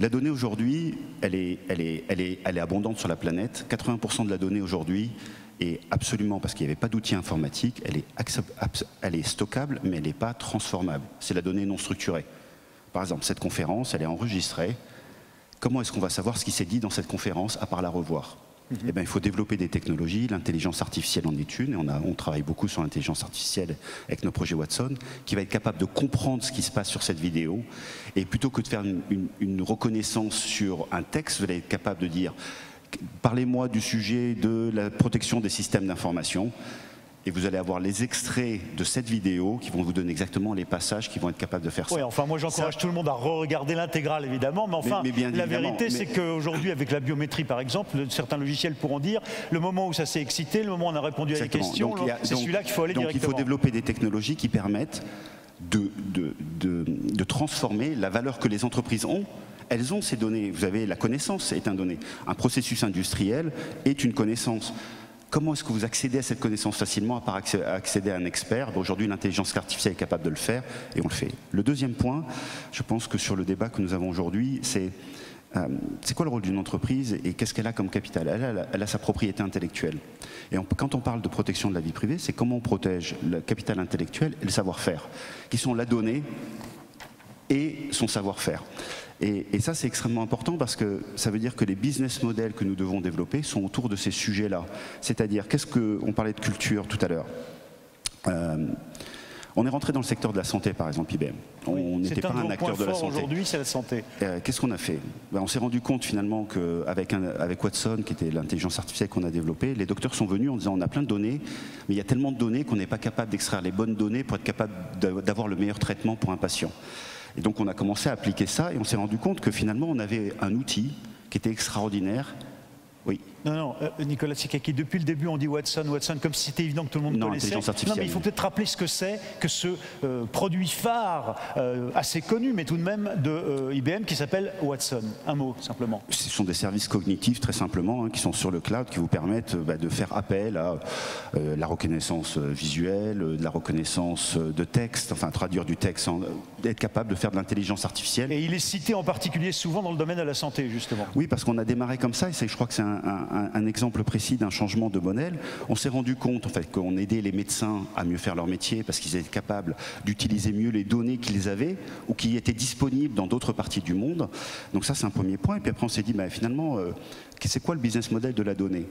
La donnée aujourd'hui, elle est abondante sur la planète. 80% de la donnée aujourd'hui est absolument, parce qu'il n'y avait pas d'outils informatiques, elle est stockable, mais elle n'est pas transformable. C'est la donnée non structurée. Par exemple, cette conférence, elle est enregistrée. Comment est-ce qu'on va savoir ce qui s'est dit dans cette conférence à part la revoir? Eh bien, il faut développer des technologies. L'intelligence artificielle en est une, et on travaille beaucoup sur l'intelligence artificielle avec nos projets Watson, qui va être capable de comprendre ce qui se passe sur cette vidéo. Et plutôt que de faire une reconnaissance sur un texte, vous allez être capable de dire « Parlez-moi du sujet de la protection des systèmes d'information ». Et vous allez avoir les extraits de cette vidéo qui vont vous donner exactement les passages qui vont être capables de faire ça. Oui, enfin moi j'encourage tout le monde à re-regarder l'intégrale évidemment, mais enfin la vérité c'est qu'aujourd'hui avec la biométrie par exemple, certains logiciels pourront dire le moment où ça s'est excité, le moment où on a répondu à des questions, c'est celui-là qu'il faut aller directement. Donc il faut développer des technologies qui permettent de transformer la valeur que les entreprises ont. Elles ont ces données, vous avez la connaissance est un donné. Un processus industriel est une connaissance. comment est-ce que vous accédez à cette connaissance facilement à part accéder à un expert? Aujourd'hui, l'intelligence artificielle est capable de le faire et on le fait. Le deuxième point, je pense que sur le débat que nous avons aujourd'hui, c'est quoi le rôle d'une entreprise et qu'est-ce qu'elle a comme capital? Elle a sa propriété intellectuelle. Et quand on parle de protection de la vie privée, c'est comment on protège le capital intellectuel et le savoir-faire, qui sont la donnée et son savoir-faire. Et ça, c'est extrêmement important parce que ça veut dire que les business models que nous devons développer sont autour de ces sujets-là. C'est-à-dire, on parlait de culture tout à l'heure. On est rentré dans le secteur de la santé, par exemple, IBM. On n'était pas un acteur de la santé. Aujourd'hui, c'est la santé. Qu'est-ce qu'on a fait? On s'est rendu compte finalement qu'avec Watson, qui était l'intelligence artificielle qu'on a développée, les docteurs sont venus en disant on a plein de données, mais il y a tellement de données qu'on n'est pas capable d'extraire les bonnes données pour être capable d'avoir le meilleur traitement pour un patient. Et donc on a commencé à appliquer ça et on s'est rendu compte que finalement on avait un outil qui était extraordinaire. Oui. Non, Nicolas Sikaki, depuis le début on dit Watson, comme si c'était évident que tout le monde connaissait. Non, mais il faut peut-être rappeler ce que c'est que ce produit phare assez connu, mais tout de même de IBM qui s'appelle Watson. Un mot, simplement. Ce sont des services cognitifs, très simplement, qui sont sur le cloud, qui vous permettent de faire appel à la reconnaissance visuelle, de la reconnaissance de texte, enfin traduire du texte, d'être capable de faire de l'intelligence artificielle. Et il est cité en particulier souvent dans le domaine de la santé, justement. Oui, parce qu'on a démarré comme ça, et je crois que c'est un exemple précis d'un changement de modèle. On s'est rendu compte en fait, qu'on aidait les médecins à mieux faire leur métier parce qu'ils étaient capables d'utiliser mieux les données qu'ils avaient ou qui étaient disponibles dans d'autres parties du monde. Donc ça, c'est un premier point. Et puis après, on s'est dit, finalement, c'est quoi le business model de la donnée?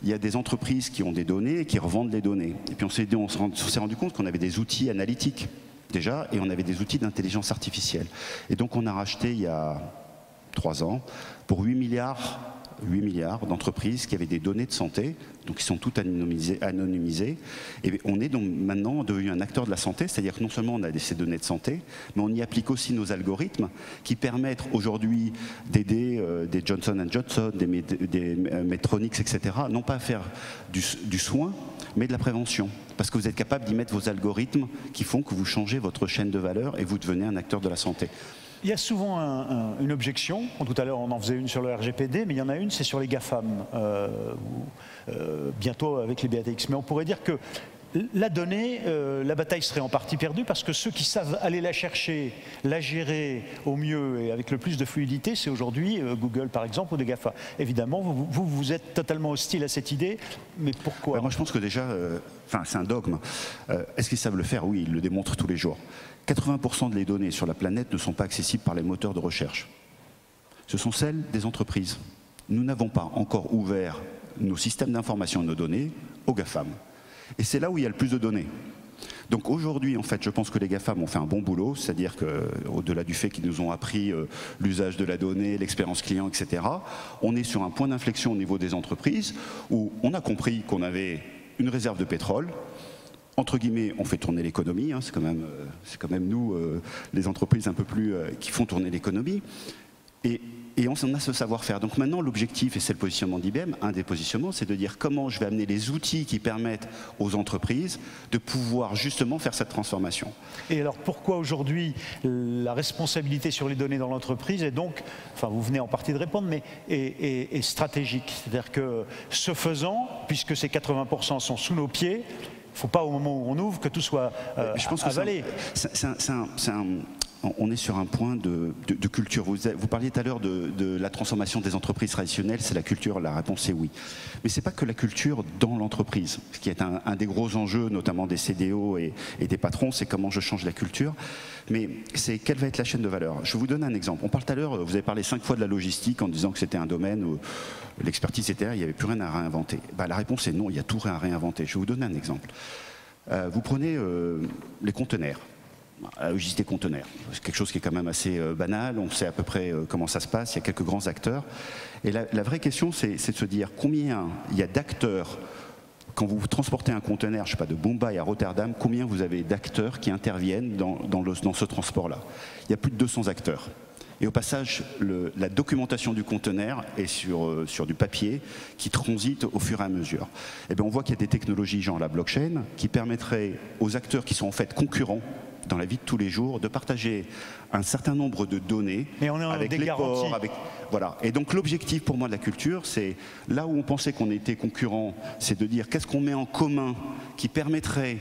Il y a des entreprises qui ont des données et qui revendent les données. Et puis on s'est rendu compte qu'on avait des outils analytiques déjà et on avait des outils d'intelligence artificielle. Et donc on a racheté il y a 3 ans pour 8 milliards d'entreprises qui avaient des données de santé, donc qui sont toutes anonymisées. Et on est donc maintenant devenu un acteur de la santé, c'est-à-dire que non seulement on a ces données de santé, mais on y applique aussi nos algorithmes qui permettent aujourd'hui d'aider des Johnson & Johnson, des Medtronic, etc., non pas à faire du soin, mais de la prévention. Parce que vous êtes capable d'y mettre vos algorithmes qui font que vous changez votre chaîne de valeur et vous devenez un acteur de la santé. Il y a souvent une objection, tout à l'heure on en faisait une sur le RGPD, mais il y en a une, c'est sur les GAFAM, bientôt avec les BATX. Mais on pourrait dire que la donnée, la bataille serait en partie perdue parce que ceux qui savent aller la chercher, la gérer au mieux et avec le plus de fluidité, c'est aujourd'hui Google par exemple ou des GAFA. Évidemment, vous êtes totalement hostile à cette idée, mais pourquoi? Moi je pense que déjà, c'est un dogme. Est-ce qu'ils savent le faire? Oui, ils le démontrent tous les jours. 80% des données sur la planète ne sont pas accessibles par les moteurs de recherche. Ce sont celles des entreprises. Nous n'avons pas encore ouvert nos systèmes d'information et nos données aux GAFAM. Et c'est là où il y a le plus de données. Donc aujourd'hui, en fait, je pense que les GAFAM ont fait un bon boulot, c'est-à-dire qu'au-delà du fait qu'ils nous ont appris l'usage de la donnée, l'expérience client, etc., on est sur un point d'inflexion au niveau des entreprises où on a compris qu'on avait une réserve de pétrole. Entre guillemets, on fait tourner l'économie, c'est quand même nous, les entreprises un peu plus qui font tourner l'économie. Et on a ce savoir-faire. Donc maintenant, l'objectif, et c'est le positionnement d'IBM, un des positionnements, c'est de dire comment je vais amener les outils qui permettent aux entreprises de pouvoir justement faire cette transformation. Et alors pourquoi aujourd'hui la responsabilité sur les données dans l'entreprise est donc, enfin vous venez en partie de répondre, mais est stratégique? C'est-à-dire que ce faisant, puisque ces 80% sont sous nos pieds, il ne faut pas au moment où on ouvre que tout soit avalé. On est sur un point de culture. Vous parliez tout à l'heure de la transformation des entreprises traditionnelles, c'est la culture, la réponse est oui. Mais ce n'est pas que la culture dans l'entreprise, ce qui est un des gros enjeux, notamment des CDO et des patrons, c'est comment je change la culture. Mais c'est quelle va être la chaîne de valeur. Je vais vous donner un exemple. On parle tout à l'heure, vous avez parlé 5 fois de la logistique en disant que c'était un domaine où l'expertise était là, il n'y avait plus rien à réinventer. La réponse est non, il y a tout à réinventer. Je vais vous donner un exemple. Vous prenez les conteneurs. La logistique conteneur, c'est quelque chose qui est quand même assez banal, on sait à peu près comment ça se passe, il y a quelques grands acteurs. Et la vraie question, c'est de se dire combien il y a d'acteurs, quand vous transportez un conteneur, je sais pas, de Bombay à Rotterdam, combien vous avez d'acteurs qui interviennent dans ce transport-là? Il y a plus de 200 acteurs. Et au passage, la documentation du conteneur est sur du papier qui transite au fur et à mesure. Et bien on voit qu'il y a des technologies genre la blockchain qui permettraient aux acteurs qui sont en fait concurrents dans la vie de tous les jours, de partager un certain nombre de données avec les ports, voilà. Et donc l'objectif pour moi de la culture, c'est là où on pensait qu'on était concurrents, c'est de dire qu'est-ce qu'on met en commun qui permettrait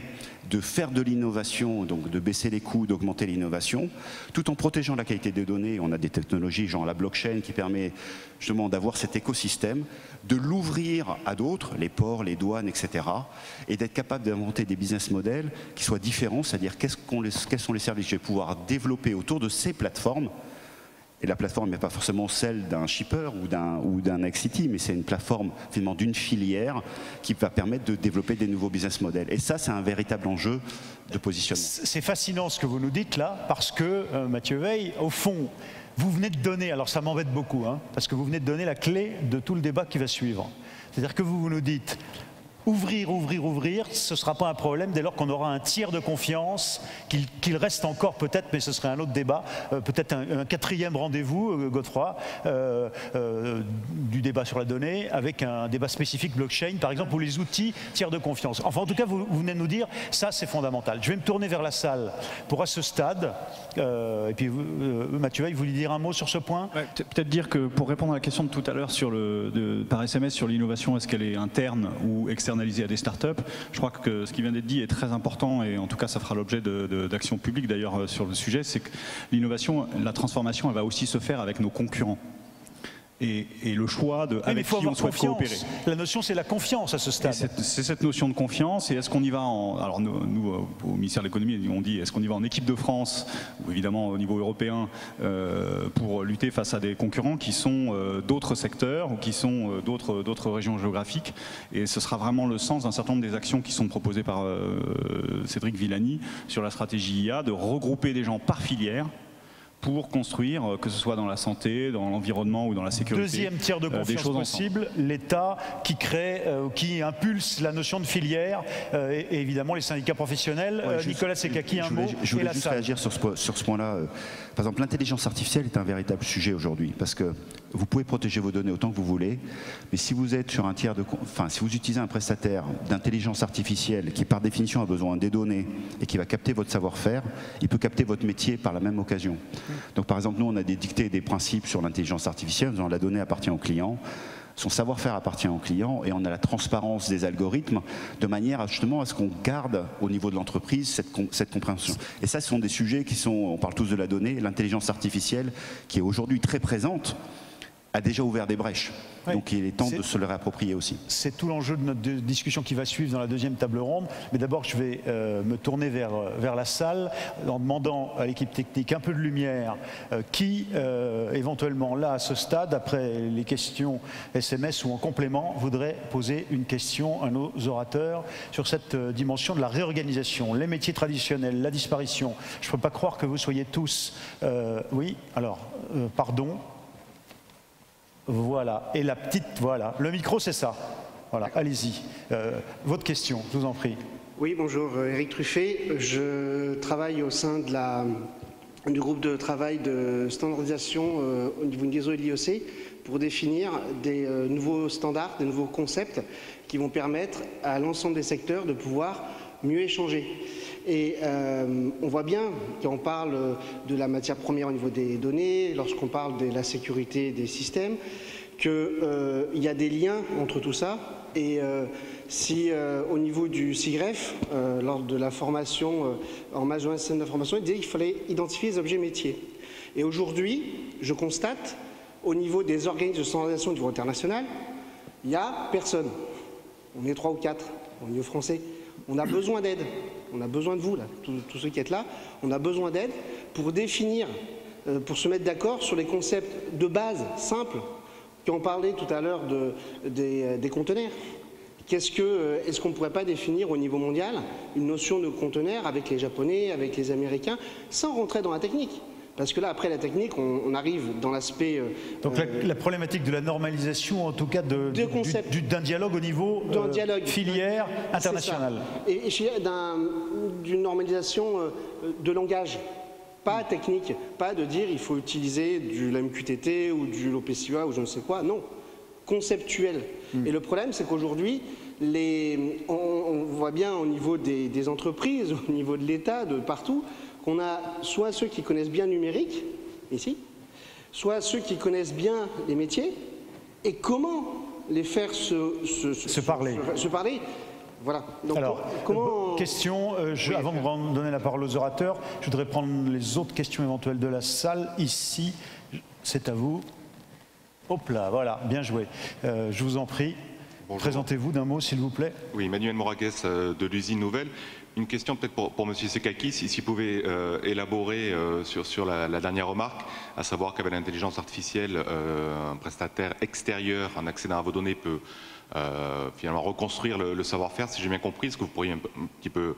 de faire de l'innovation, donc de baisser les coûts, d'augmenter l'innovation, tout en protégeant la qualité des données. On a des technologies genre la blockchain qui permet justement d'avoir cet écosystème, de l'ouvrir à d'autres, les ports, les douanes, etc. et d'être capable d'inventer des business models qui soient différents, c'est-à-dire quels sont les services que je vais pouvoir développer autour de ces plateformes. Et la plateforme n'est pas forcément celle d'un shipper ou d'un Nexity, mais c'est une plateforme finalement d'une filière qui va permettre de développer des nouveaux business models. Et ça, c'est un véritable enjeu de positionnement. C'est fascinant ce que vous nous dites là, parce que Mathieu Weil, au fond, vous venez de donner, alors ça m'embête beaucoup, hein, parce que vous venez de donner la clé de tout le débat qui va suivre. C'est-à-dire que vous nous dites, ouvrir, ce ne sera pas un problème dès lors qu'on aura un tiers de confiance, qu'il reste encore peut-être, mais ce serait un autre débat, peut-être un quatrième rendez-vous, Godefroy, du débat sur la donnée, avec un débat spécifique blockchain, par exemple, ou les outils tiers de confiance. Enfin, en tout cas, vous venez de nous dire, ça c'est fondamental. Je vais me tourner vers la salle pour à ce stade, et puis Mathieu Weil, vous voulez dire un mot sur ce point? Ouais, peut-être dire que pour répondre à la question de tout à l'heure par SMS sur l'innovation, est-ce qu'elle est interne ou externe à des startups. Je crois que ce qui vient d'être dit est très important et en tout cas ça fera l'objet d'actions publiques d'ailleurs sur le sujet, c'est que l'innovation, la transformation, elle va aussi se faire avec nos concurrents. Et le choix de avec qui on souhaite coopérer. La notion, c'est la confiance à ce stade. C'est cette notion de confiance. Et est-ce qu'on y va alors nous, au ministère de l'économie, on dit est-ce qu'on y va en équipe de France ou évidemment au niveau européen pour lutter face à des concurrents qui sont d'autres secteurs ou qui sont d'autres régions géographiques. Et ce sera vraiment le sens d'un certain nombre des actions qui sont proposées par Cédric Villani sur la stratégie IA, de regrouper des gens par filière pour construire, que ce soit dans la santé, dans l'environnement ou dans la sécurité. Deuxième tiers de confiance possible, l'État qui crée, qui impulse la notion de filière, et évidemment les syndicats professionnels. Ouais, Nicolas Sekaki, un mot. Je voulais juste réagir sur ce point-là. Par exemple, l'intelligence artificielle est un véritable sujet aujourd'hui, parce que vous pouvez protéger vos données autant que vous voulez, mais si vous êtes sur un tiers de, si vous utilisez un prestataire d'intelligence artificielle qui par définition a besoin des données et qui va capter votre savoir-faire, il peut capter votre métier par la même occasion. Donc par exemple, nous on a des dictées et des principes sur l'intelligence artificielle, disant la donnée appartient au client, son savoir-faire appartient au client et on a la transparence des algorithmes de manière justement à ce qu'on garde au niveau de l'entreprise cette compréhension. Et ça, ce sont des sujets qui sont, on parle tous de la donnée, l'intelligence artificielle qui est aujourd'hui très présente, a déjà ouvert des brèches. Oui. Donc il est temps de se le réapproprier aussi. C'est tout l'enjeu de notre discussion qui va suivre dans la deuxième table ronde. Mais d'abord, je vais me tourner vers la salle en demandant à l'équipe technique un peu de lumière qui, éventuellement, là, à ce stade, après les questions SMS ou en complément, voudrait poser une question à nos orateurs sur cette dimension de la réorganisation, les métiers traditionnels, la disparition. Je ne peux pas croire que vous soyez tous... oui, alors, pardon. Voilà, et la petite, voilà, le micro c'est ça. Voilà, allez-y. Votre question, je vous en prie. Oui, bonjour, Éric Truffet. Je travaille au sein du groupe de travail de standardisation au niveau du réseau l'IOC pour définir des nouveaux standards, des nouveaux concepts qui vont permettre à l'ensemble des secteurs de pouvoir mieux échanger. Et on voit bien, quand on parle de la matière première au niveau des données, lorsqu'on parle de la sécurité des systèmes, qu'il y a des liens entre tout ça. Et si au niveau du SIGREF, lors de la formation en management système d'information, il disait qu'il fallait identifier les objets métiers. Et aujourd'hui, je constate, au niveau des organismes de standardisation au niveau international, il n'y a personne. On est 3 ou 4 au niveau français. On a besoin d'aide. On a besoin de vous, là, tous ceux qui êtes là. On a besoin d'aide pour définir, pour se mettre d'accord sur les concepts de base simples. Quand on parlait tout à l'heure des conteneurs. Est-ce qu'on ne pourrait pas définir au niveau mondial une notion de conteneur avec les Japonais, avec les Américains, sans rentrer dans la technique ? Parce que là, après la technique, on arrive dans l'aspect... Donc la problématique de la normalisation, en tout cas d'un dialogue au niveau filière internationale. Et d'une normalisation de langage, pas technique, pas de dire il faut utiliser du MQTT ou du l'OPCUA ou je ne sais quoi, non, conceptuel. Et le problème, c'est qu'aujourd'hui, on voit bien au niveau des entreprises, au niveau de l'État, de partout, qu'on a soit ceux qui connaissent bien le numérique, ici, soit ceux qui connaissent bien les métiers, et comment les faire se parler. Voilà. Donc, alors, question, avant de donner la parole aux orateurs, je voudrais prendre les autres questions éventuelles de la salle. Ici, c'est à vous. Hop là, voilà, bien joué. Je vous en prie. Présentez-vous d'un mot, s'il vous plaît. Oui, Manuel Moragues de l'usine Nouvelle. Une question peut-être pour M. Sekakis, s'il pouvait élaborer sur la dernière remarque, à savoir qu'avec l'intelligence artificielle, un prestataire extérieur en accédant à vos données peut finalement reconstruire le savoir-faire, si j'ai bien compris. Est-ce que vous pourriez un petit peu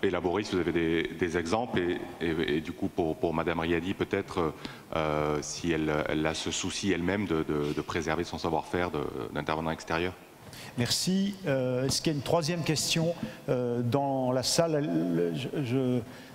élaborer, si vous avez des exemples, et du coup pour Mme Riady peut-être, si elle a ce souci elle-même de préserver son savoir-faire d'intervenant extérieur? Merci. Est-ce qu'il y a une troisième question dans la salle?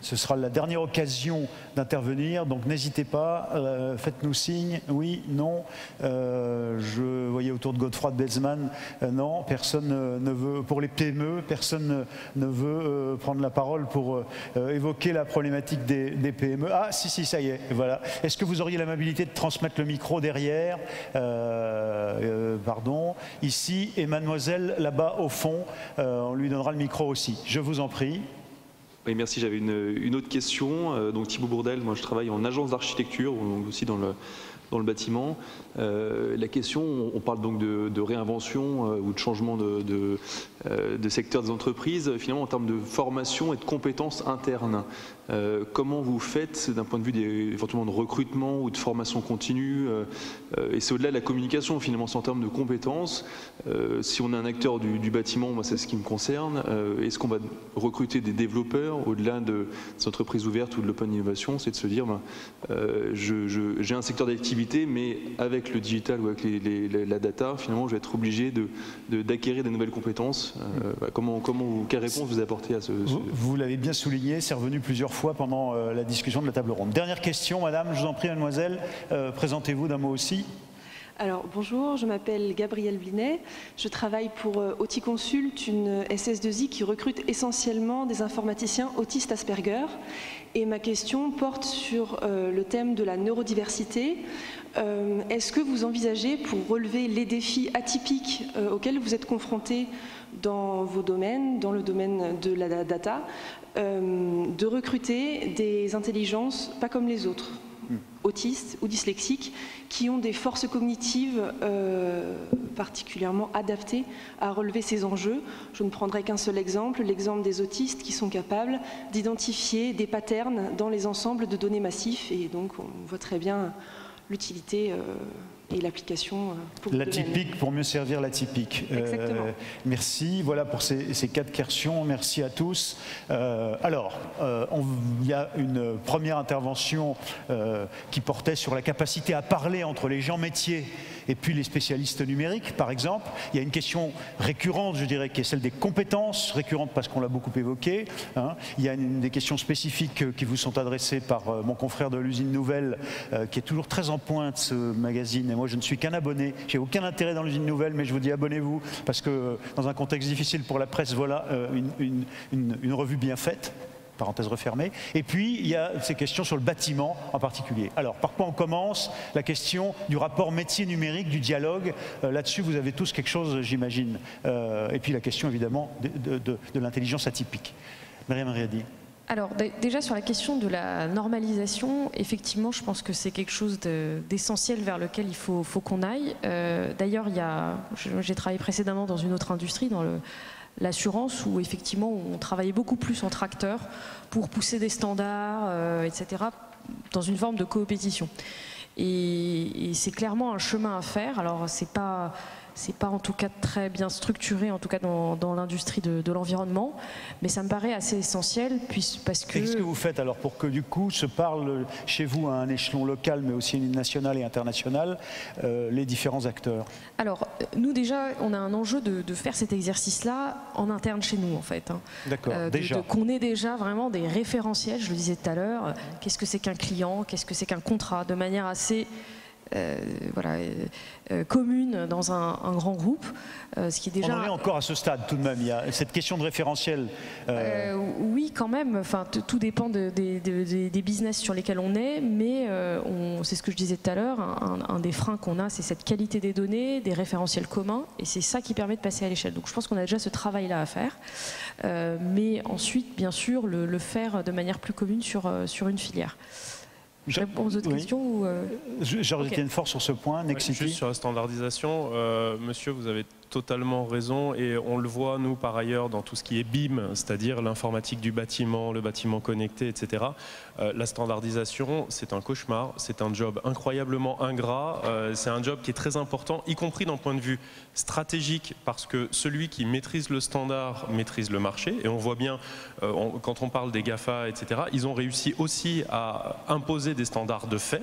Ce sera la dernière occasion d'intervenir, donc n'hésitez pas, faites-nous signe, oui, non. Je voyais autour de Godefroy de Belzman, non, personne ne veut, pour les PME, personne ne veut prendre la parole pour évoquer la problématique des PME. Ah, si, ça y est, voilà. Est-ce que vous auriez l'amabilité de transmettre le micro derrière, pardon, ici, et mademoiselle là-bas au fond, on lui donnera le micro aussi. Je vous en prie. Oui, merci. J'avais une autre question. Donc Thibaut Bourdel, moi je travaille en agence d'architecture, aussi dans le bâtiment. La question, on parle donc de réinvention ou de changement de secteur des entreprises, finalement en termes de formation et de compétences internes. Comment vous faites d'un point de vue éventuellement de recrutement ou de formation continue, et c'est au-delà de la communication finalement, c'est en termes de compétences. Si on est un acteur du bâtiment, moi c'est ce qui me concerne, est-ce qu'on va recruter des développeurs au-delà des entreprises ouvertes ou de l'open innovation? C'est de se dire, j'ai un secteur d'activité, mais avec le digital ou avec la data, finalement je vais être obligé d'acquérir des nouvelles compétences. Quelle réponse vous apportez à ce... Vous l'avez bien souligné, c'est revenu plusieurs fois pendant la discussion de la table ronde. Dernière question, madame, je vous en prie, mademoiselle, présentez-vous d'un mot aussi. Alors bonjour, je m'appelle Gabrielle Blinet, je travaille pour Auticonsult, une SS2I qui recrute essentiellement des informaticiens autistes Asperger. Et ma question porte sur le thème de la neurodiversité. Est-ce que vous envisagez, pour relever les défis atypiques auxquels vous êtes confrontés dans vos domaines, dans le domaine de la data, de recruter des intelligences pas comme les autres, autistes ou dyslexiques, qui ont des forces cognitives particulièrement adaptées à relever ces enjeux? Je ne prendrai qu'un seul exemple, l'exemple des autistes qui sont capables d'identifier des patterns dans les ensembles de données massifs, et donc on voit très bien l'utilité et l'application pour l'atypique pour mieux servir l'atypique. Merci, voilà pour ces 4 questions, merci à tous. Alors, il y a une première intervention qui portait sur la capacité à parler entre les gens métiers et puis les spécialistes numériques, par exemple. Il y a une question récurrente, je dirais, qui est celle des compétences, récurrente parce qu'on l'a beaucoup évoqué. Il y a des questions spécifiques qui vous sont adressées par mon confrère de l'usine Nouvelle, qui est toujours très en pointe, ce magazine. Et moi, je ne suis qu'un abonné. J'ai aucun intérêt dans l'usine Nouvelle, mais je vous dis abonnez-vous, parce que dans un contexte difficile pour la presse, voilà une revue bien faite. Parenthèse refermée. Et puis, il y a ces questions sur le bâtiment en particulier. Alors, par quoi on commence? La question du rapport métier numérique, du dialogue. Là-dessus, vous avez tous quelque chose, j'imagine. Et puis, la question, évidemment, de l'intelligence atypique. Myriam Riady. Alors déjà sur la question de la normalisation, effectivement je pense que c'est quelque chose d'essentiel vers lequel il faut qu'on aille. D'ailleurs j'ai travaillé précédemment dans une autre industrie, dans l'assurance, où effectivement on travaillait beaucoup plus entre acteurs pour pousser des standards, etc., dans une forme de coopétition. Et c'est clairement un chemin à faire. Alors c'est pas en tout cas très bien structuré, en tout cas dans l'industrie de l'environnement, mais ça me paraît assez essentiel parce que... Qu'est-ce que vous faites alors pour que du coup se parlent chez vous à un échelon local, mais aussi national et international, les différents acteurs? Alors nous déjà, on a un enjeu de faire cet exercice-là en interne chez nous en fait. D'accord, déjà. Qu'on ait déjà vraiment des référentiels, je le disais tout à l'heure, qu'est-ce que c'est qu'un client, qu'est-ce que c'est qu'un contrat, de manière assez commune dans un grand groupe, ce qui est déjà... On en est encore à ce stade tout de même, il y a cette question de référentiel. Oui, quand même, enfin, tout dépend des business sur lesquels on est, mais c'est ce que je disais tout à l'heure, un des freins qu'on a, c'est cette qualité des données, des référentiels communs, et c'est ça qui permet de passer à l'échelle. Donc je pense qu'on a déjà ce travail-là à faire, mais ensuite, bien sûr, le faire de manière plus commune sur une filière. Je réponds aux autres questions ou Georges-Étienne Faure sur ce point, Nexity. Juste sur la standardisation, monsieur, vous avez totalement raison et on le voit nous par ailleurs dans tout ce qui est BIM, c'est-à-dire l'informatique du bâtiment, le bâtiment connecté, etc. La standardisation, c'est un cauchemar, c'est un job incroyablement ingrat, c'est un job qui est très important, y compris d'un point de vue stratégique, parce que celui qui maîtrise le standard maîtrise le marché, et on voit bien, quand on parle des GAFA, etc., ils ont réussi aussi à imposer des standards de fait.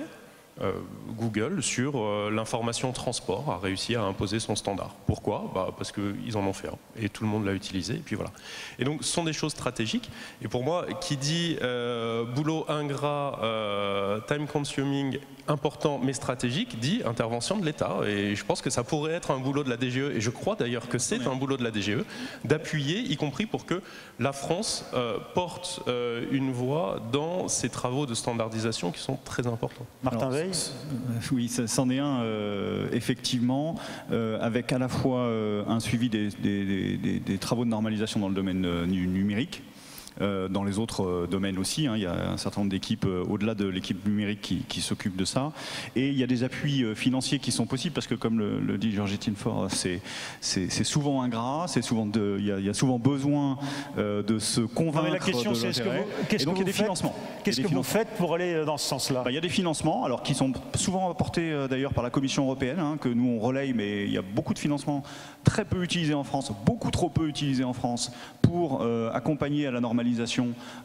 Google, sur l'information transport, a réussi à imposer son standard. Pourquoi? Parce qu'ils en ont fait un, et tout le monde l'a utilisé, et puis voilà. Et donc, ce sont des choses stratégiques, et pour moi, qui dit boulot ingrat, time consuming, important mais stratégique, dit intervention de l'État, et je pense que ça pourrait être un boulot de la DGE, et je crois d'ailleurs que c'est un boulot de la DGE, d'appuyer, y compris pour que la France porte une voix dans ces travaux de standardisation qui sont très importants. Martin Veil. Oui, c'en est un, effectivement, avec à la fois un suivi des travaux de normalisation dans le domaine numérique. Dans les autres domaines aussi, il y a un certain nombre d'équipes au-delà de l'équipe numérique qui s'occupe de ça, et il y a des appuis financiers qui sont possibles parce que, comme le dit Georges-Étienne Faure, c'est souvent ingrat, il y a souvent besoin de se convaincre. Mais la question, c'est qu'est-ce que vous faites pour aller dans ce sens-là? Il y a des financements, alors qui sont souvent apportés d'ailleurs par la Commission européenne, que nous on relaye, mais il y a beaucoup de financements très peu utilisés en France, beaucoup trop peu utilisés en France pour accompagner à la normalisation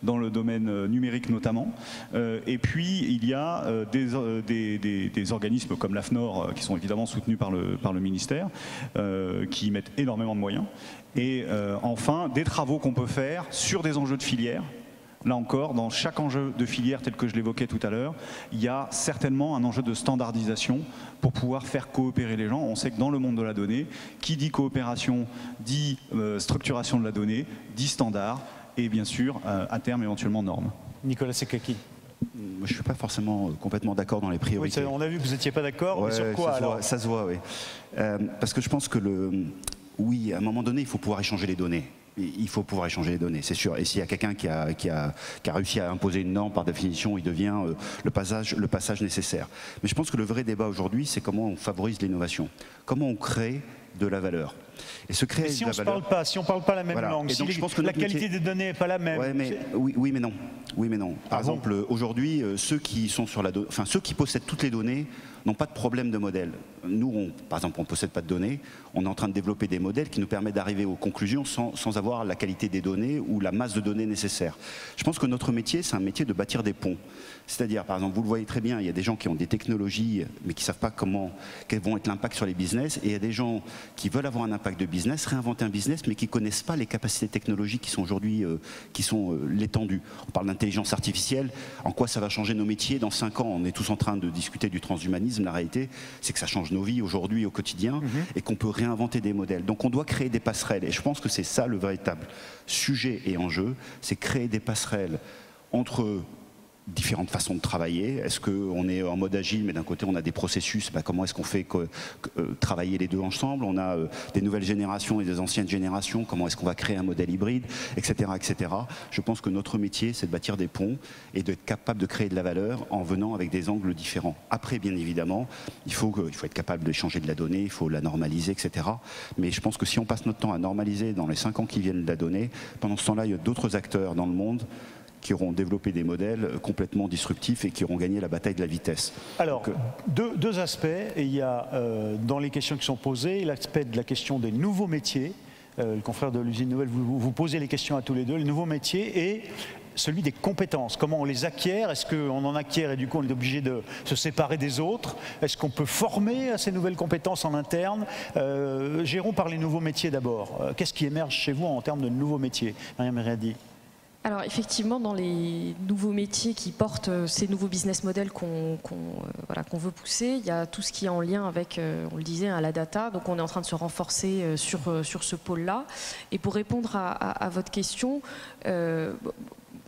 dans le domaine numérique notamment. Et puis il y a des organismes comme l'AFNOR qui sont évidemment soutenus par le ministère, qui mettent énormément de moyens. Et enfin, des travaux qu'on peut faire sur des enjeux de filière. Là encore, dans chaque enjeu de filière tel que je l'évoquais tout à l'heure, il y a certainement un enjeu de standardisation pour pouvoir faire coopérer les gens. On sait que dans le monde de la donnée, qui dit coopération dit structuration de la donnée, dit standard, et bien sûr, à terme, éventuellement, normes. Nicolas Sekaki. Je ne suis pas forcément complètement d'accord dans les priorités. Oui, on a vu que vous n'étiez pas d'accord, mais sur quoi alors? Ça se voit, oui. Parce que je pense que, oui, à un moment donné, il faut pouvoir échanger les données. Il faut pouvoir échanger les données, c'est sûr. Et s'il y a quelqu'un qui a réussi à imposer une norme, par définition, il devient le passage nécessaire. Mais je pense que le vrai débat aujourd'hui, c'est comment on favorise l'innovation. Comment on crée de la valeur. Et se créer si de la valeur. Si on ne parle pas la même langue, et donc, si je pense que la qualité des données n'est pas la même. Oui, mais non. Oui, mais non. Par exemple, aujourd'hui, ceux qui possèdent toutes les données n'ont pas de problème de modèle. Nous, par exemple, on ne possède pas de données. On est en train de développer des modèles qui nous permettent d'arriver aux conclusions sans avoir la qualité des données ou la masse de données nécessaire. Je pense que notre métier, c'est un métier de bâtir des ponts. C'est-à-dire, par exemple, vous le voyez très bien, il y a des gens qui ont des technologies, mais qui ne savent pas quels vont être l'impact sur les business. Et il y a des gens qui veulent avoir un impact de business, réinventer un business, mais qui ne connaissent pas les capacités technologiques qui sont aujourd'hui, l'étendue. On parle d'intelligence artificielle. En quoi ça va changer nos métiers dans 5 ans? On est tous en train de discuter du transhumanisme. La réalité, c'est que ça change nos vies aujourd'hui, au quotidien, et qu'on peut réinventer des modèles. Donc on doit créer des passerelles. Et je pense que c'est ça le véritable sujet et enjeu, c'est créer des passerelles entre différentes façons de travailler. Est-ce qu'on est en mode agile, mais d'un côté on a des processus, comment est-ce qu'on fait travailler les deux ensemble? On a des nouvelles générations et des anciennes générations, comment est-ce qu'on va créer un modèle hybride, etc., etc. Je pense que notre métier, c'est de bâtir des ponts et d'être capable de créer de la valeur en venant avec des angles différents. Après, bien évidemment, il faut être capable d'échanger de la donnée, il faut la normaliser, etc. Mais je pense que si on passe notre temps à normaliser dans les 5 ans qui viennent de la donnée, pendant ce temps-là, il y a d'autres acteurs dans le monde qui auront développé des modèles complètement disruptifs et qui auront gagné la bataille de la vitesse. Alors, deux aspects. Et il y a dans les questions qui sont posées l'aspect de la question des nouveaux métiers. Le confrère de l'usine Nouvelle, vous posez les questions à tous les deux, les nouveaux métiers, et celui des compétences. Comment on les acquiert? Est-ce qu'on en acquiert et du coup on est obligé de se séparer des autres? Est-ce qu'on peut former à ces nouvelles compétences en interne? Gérons par les nouveaux métiers d'abord. Qu'est-ce qui émerge chez vous en termes de nouveaux métiers? Mariam Riadi. Alors effectivement, dans les nouveaux métiers qui portent ces nouveaux business models qu'on veut pousser, il y a tout ce qui est en lien avec, on le disait, la data. Donc on est en train de se renforcer sur ce pôle-là. Et pour répondre à votre question,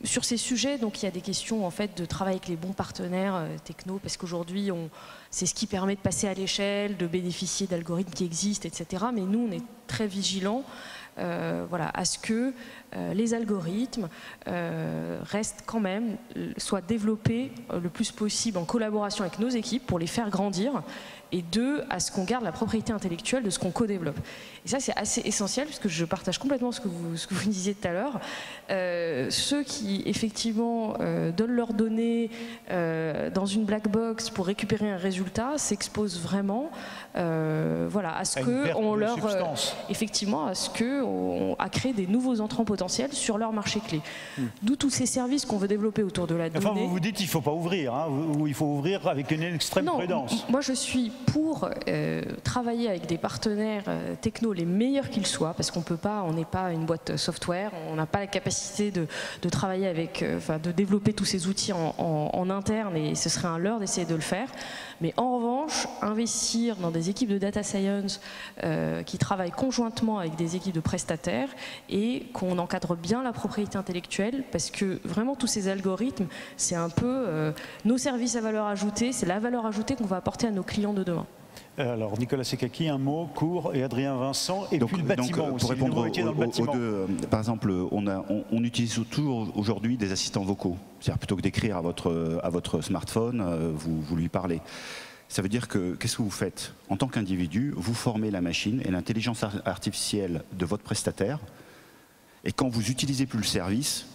sur ces sujets, donc il y a des questions en fait de travail avec les bons partenaires techno, parce qu'aujourd'hui c'est ce qui permet de passer à l'échelle, de bénéficier d'algorithmes qui existent, etc. Mais nous, on est très vigilants à ce que les algorithmes restent quand même, soient développés le plus possible en collaboration avec nos équipes pour les faire grandir, et deux, à ce qu'on garde la propriété intellectuelle de ce qu'on co-développe. Et ça, c'est assez essentiel, puisque je partage complètement ce que vous disiez tout à l'heure. Ceux qui, effectivement, donnent leurs données dans une black box pour récupérer un résultat s'exposent vraiment à ce qu'on leur... effectivement, à créer des nouveaux entrants potentiels sur leur marché clé. D'où tous ces services qu'on veut développer autour de la donnée. Enfin, vous vous dites qu'il ne faut pas ouvrir, hein, ou il faut ouvrir avec une extrême prudence. Moi, je suis pour travailler avec des partenaires techno les meilleurs qu'ils soient, parce qu'on peut pas, on n'est pas une boîte software, on n'a pas la capacité de travailler avec, de développer tous ces outils en interne, et ce serait un leurre d'essayer de le faire. Mais en revanche, investir dans des équipes de data science qui travaillent conjointement avec des équipes de prestataires et qu'on encadre bien la propriété intellectuelle, parce que vraiment tous ces algorithmes, c'est un peu nos services à valeur ajoutée, c'est la valeur ajoutée qu'on va apporter à nos clients de demain. Alors Nicolas Sekaki, un mot court, et Adrien Vincent, et puis le bâtiment aussi. Pour répondre aux deux, par exemple, on utilise toujours aujourd'hui des assistants vocaux. C'est-à-dire plutôt que d'écrire à votre smartphone, vous lui parlez. Ça veut dire que, qu'est-ce que vous faites? En tant qu'individu, vous formez la machine et l'intelligence artificielle de votre prestataire, et quand vous n'utilisez plus le service,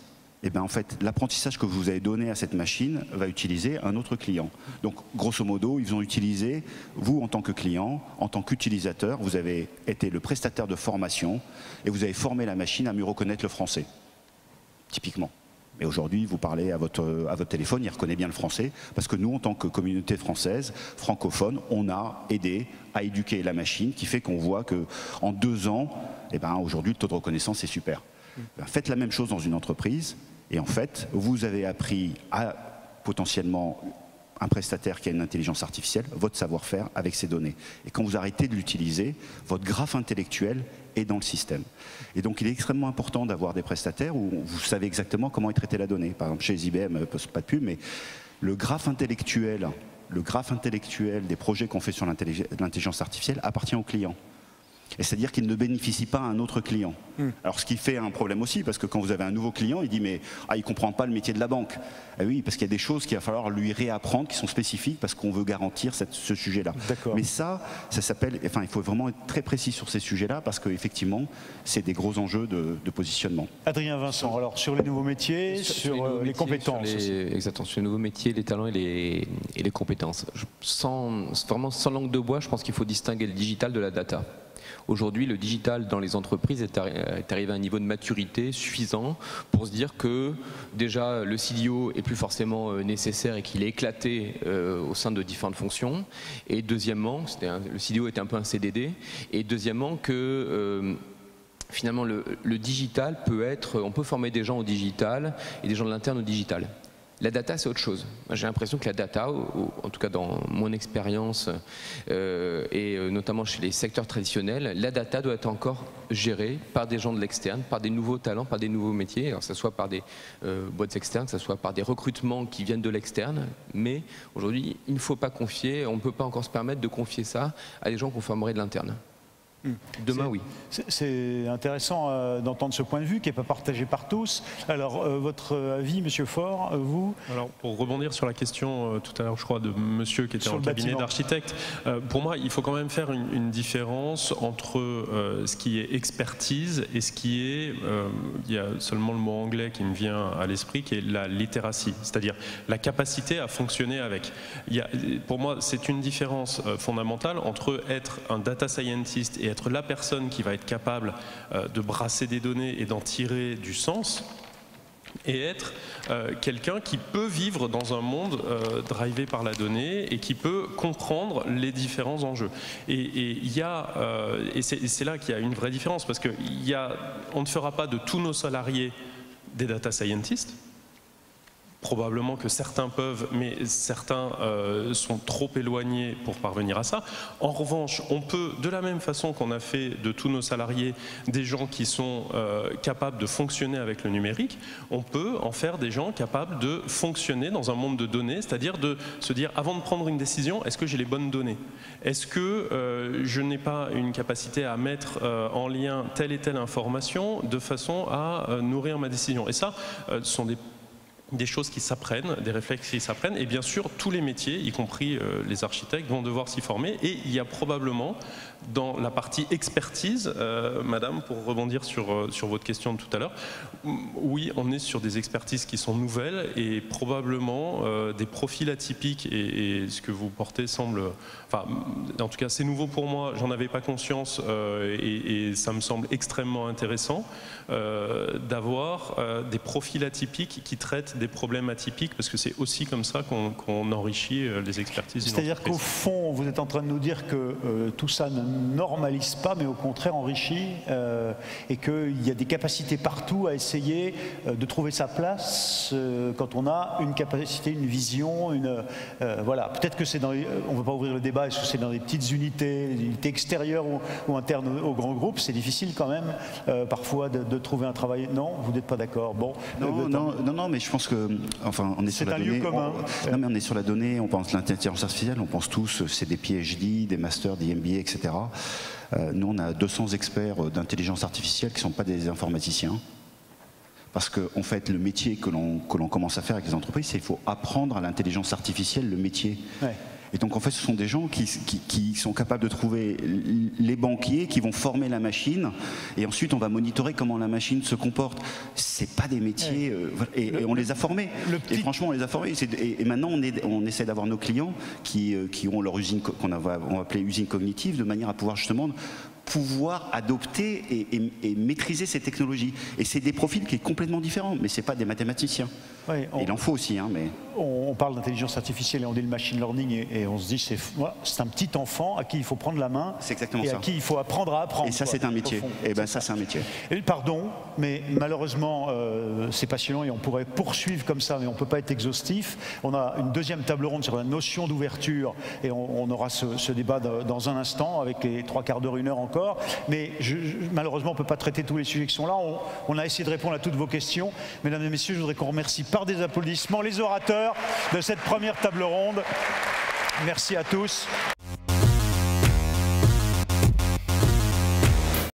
eh bien, en fait, l'apprentissage que vous avez donné à cette machine va utiliser un autre client. Donc, grosso modo, ils ont utilisé, vous en tant que client, en tant qu'utilisateur, vous avez été le prestataire de formation et vous avez formé la machine à mieux reconnaître le français, typiquement. Mais aujourd'hui, vous parlez à votre téléphone, il reconnaît bien le français, parce que nous, en tant que communauté française, francophone, on a aidé à éduquer la machine, qui fait qu'on voit qu'en 2 ans, eh ben, aujourd'hui, le taux de reconnaissance est super. Faites la même chose dans une entreprise, et en fait, vous avez appris à potentiellement un prestataire qui a une intelligence artificielle, votre savoir-faire avec ces données. Et quand vous arrêtez de l'utiliser, votre graphe intellectuel est dans le système. Et donc il est extrêmement important d'avoir des prestataires où vous savez exactement comment est traitée la donnée. Par exemple, chez IBM, pas de pub, mais le graphe intellectuel des projets qu'on fait sur l'intelligence artificielle appartient au client. Et c'est-à-dire qu'il ne bénéficie pas à un autre client. Alors ce qui fait un problème aussi, parce que quand vous avez un nouveau client, il dit mais il ne comprend pas le métier de la banque. Ah oui, parce qu'il y a des choses qu'il va falloir lui réapprendre qui sont spécifiques parce qu'on veut garantir ce sujet-là. Mais ça s'appelle, enfin il faut vraiment être très précis sur ces sujets-là parce qu'effectivement c'est des gros enjeux de positionnement. Adrien Vincent, alors sur les nouveaux métiers, sur les compétences. Exactement, sur les nouveaux métiers, les talents et les compétences. Vraiment sans langue de bois, je pense qu'il faut distinguer le digital de la data. Aujourd'hui, le digital dans les entreprises est arrivé à un niveau de maturité suffisant pour se dire que déjà le CDO est plus forcément nécessaire et qu'il est éclaté au sein de différentes fonctions. Et deuxièmement, le CDO était un peu un CDD. Et deuxièmement que finalement le digital peut être, on peut former des gens au digital et des gens de l'interne au digital. La data, c'est autre chose. J'ai l'impression que la data, en tout cas dans mon expérience, et notamment chez les secteurs traditionnels, la data doit être encore gérée par des gens de l'externe, par des nouveaux talents, par des nouveaux métiers, alors que ce soit par des boîtes externes, que ce soit par des recrutements qui viennent de l'externe. Mais aujourd'hui, il ne faut pas confier, on ne peut pas encore se permettre de confier ça à des gens qu'on formerait de l'interne. Demain, oui. C'est intéressant d'entendre ce point de vue qui n'est pas partagé par tous. Alors, votre avis, Monsieur Faure, vous? Alors, pour rebondir sur la question tout à l'heure, je crois, de monsieur qui était en cabinet d'architecte, pour moi, il faut quand même faire une différence entre ce qui est expertise et ce qui est, il y a seulement le mot anglais qui me vient à l'esprit, qui est la littératie, c'est-à-dire la capacité à fonctionner avec. Pour moi, c'est une différence fondamentale entre être un data scientist et être la personne qui va être capable de brasser des données et d'en tirer du sens, et être quelqu'un qui peut vivre dans un monde drivé par la donnée et qui peut comprendre les différents enjeux. Et c'est là qu'il y a une vraie différence, parce qu'on ne fera pas de tous nos salariés des data scientists. Probablement que certains peuvent, mais certains sont trop éloignés pour parvenir à ça. En revanche, on peut, de la même façon qu'on a fait de tous nos salariés des gens qui sont capables de fonctionner avec le numérique, on peut en faire des gens capables de fonctionner dans un monde de données, c'est-à-dire de se dire, avant de prendre une décision, est-ce que j'ai les bonnes données? Est-ce que je n'ai pas une capacité à mettre en lien telle et telle information de façon à nourrir ma décision? Et ça, ce sont des choses qui s'apprennent, des réflexes qui s'apprennent, et bien sûr tous les métiers, y compris les architectes, vont devoir s'y former, et il y a probablement dans la partie expertise, madame, pour rebondir sur votre question de tout à l'heure, oui, on est sur des expertises qui sont nouvelles et probablement des profils atypiques, et ce que vous portez semble, enfin en tout cas c'est nouveau pour moi, j'en avais pas conscience, et ça me semble extrêmement intéressant d'avoir des profils atypiques qui traitent des problèmes atypiques, parce que c'est aussi comme ça qu'on enrichit les expertises. C'est-à-dire qu'au fond, vous êtes en train de nous dire que tout ça ne normalise pas, mais au contraire enrichit, et qu'il y a des capacités partout à essayer de trouver sa place quand on a une capacité, une vision, voilà. Peut-être que c'est dans, on ne veut pas ouvrir le débat, est-ce que c'est dans des petites unités extérieures ou internes au grand groupe, c'est difficile quand même parfois de trouver un travail. Non, vous n'êtes pas d'accord? Bon. Non, mais je pense que, enfin, on est sur la donnée. C'est un lieu commun. Non, mais on est sur la donnée, on pense l'intelligence artificielle, on pense tous, c'est des PhD, des masters, des MBA, etc. Nous, on a 200 experts d'intelligence artificielle qui ne sont pas des informaticiens. Parce qu'en fait, le métier que l'on commence à faire avec les entreprises, c'est qu'il faut apprendre à l'intelligence artificielle le métier. Ouais. Et donc en fait, ce sont des gens qui sont capables de trouver les banquiers, qui vont former la machine, et ensuite on va monitorer comment la machine se comporte. C'est pas des métiers, et on les a formés. Et franchement, on les a formés. Et maintenant, on essaie d'avoir nos clients qui ont leur usine qu'on va appeler usine cognitive, de manière à pouvoir justement adopter et maîtriser ces technologies. Et c'est des profils qui sont complètement différents, mais c'est pas des mathématiciens. Ouais, il en faut aussi, hein, mais... On parle d'intelligence artificielle et on dit le machine learning et on se dit c'est un petit enfant à qui il faut prendre la main et à qui il faut apprendre à apprendre. Et ça c'est un métier. Et ben ça c'est un métier. Et pardon, mais malheureusement c'est passionnant et on pourrait poursuivre comme ça, mais on peut pas être exhaustif. On a une deuxième table ronde sur la notion d'ouverture et on aura ce débat dans un instant avec les 3/4 d'heure, 1 heure encore. Mais malheureusement on peut pas traiter tous les sujets qui sont là. On a essayé de répondre à toutes vos questions. Mesdames et messieurs, je voudrais qu'on remercie par des applaudissements les orateurs de cette première table ronde. Merci à tous.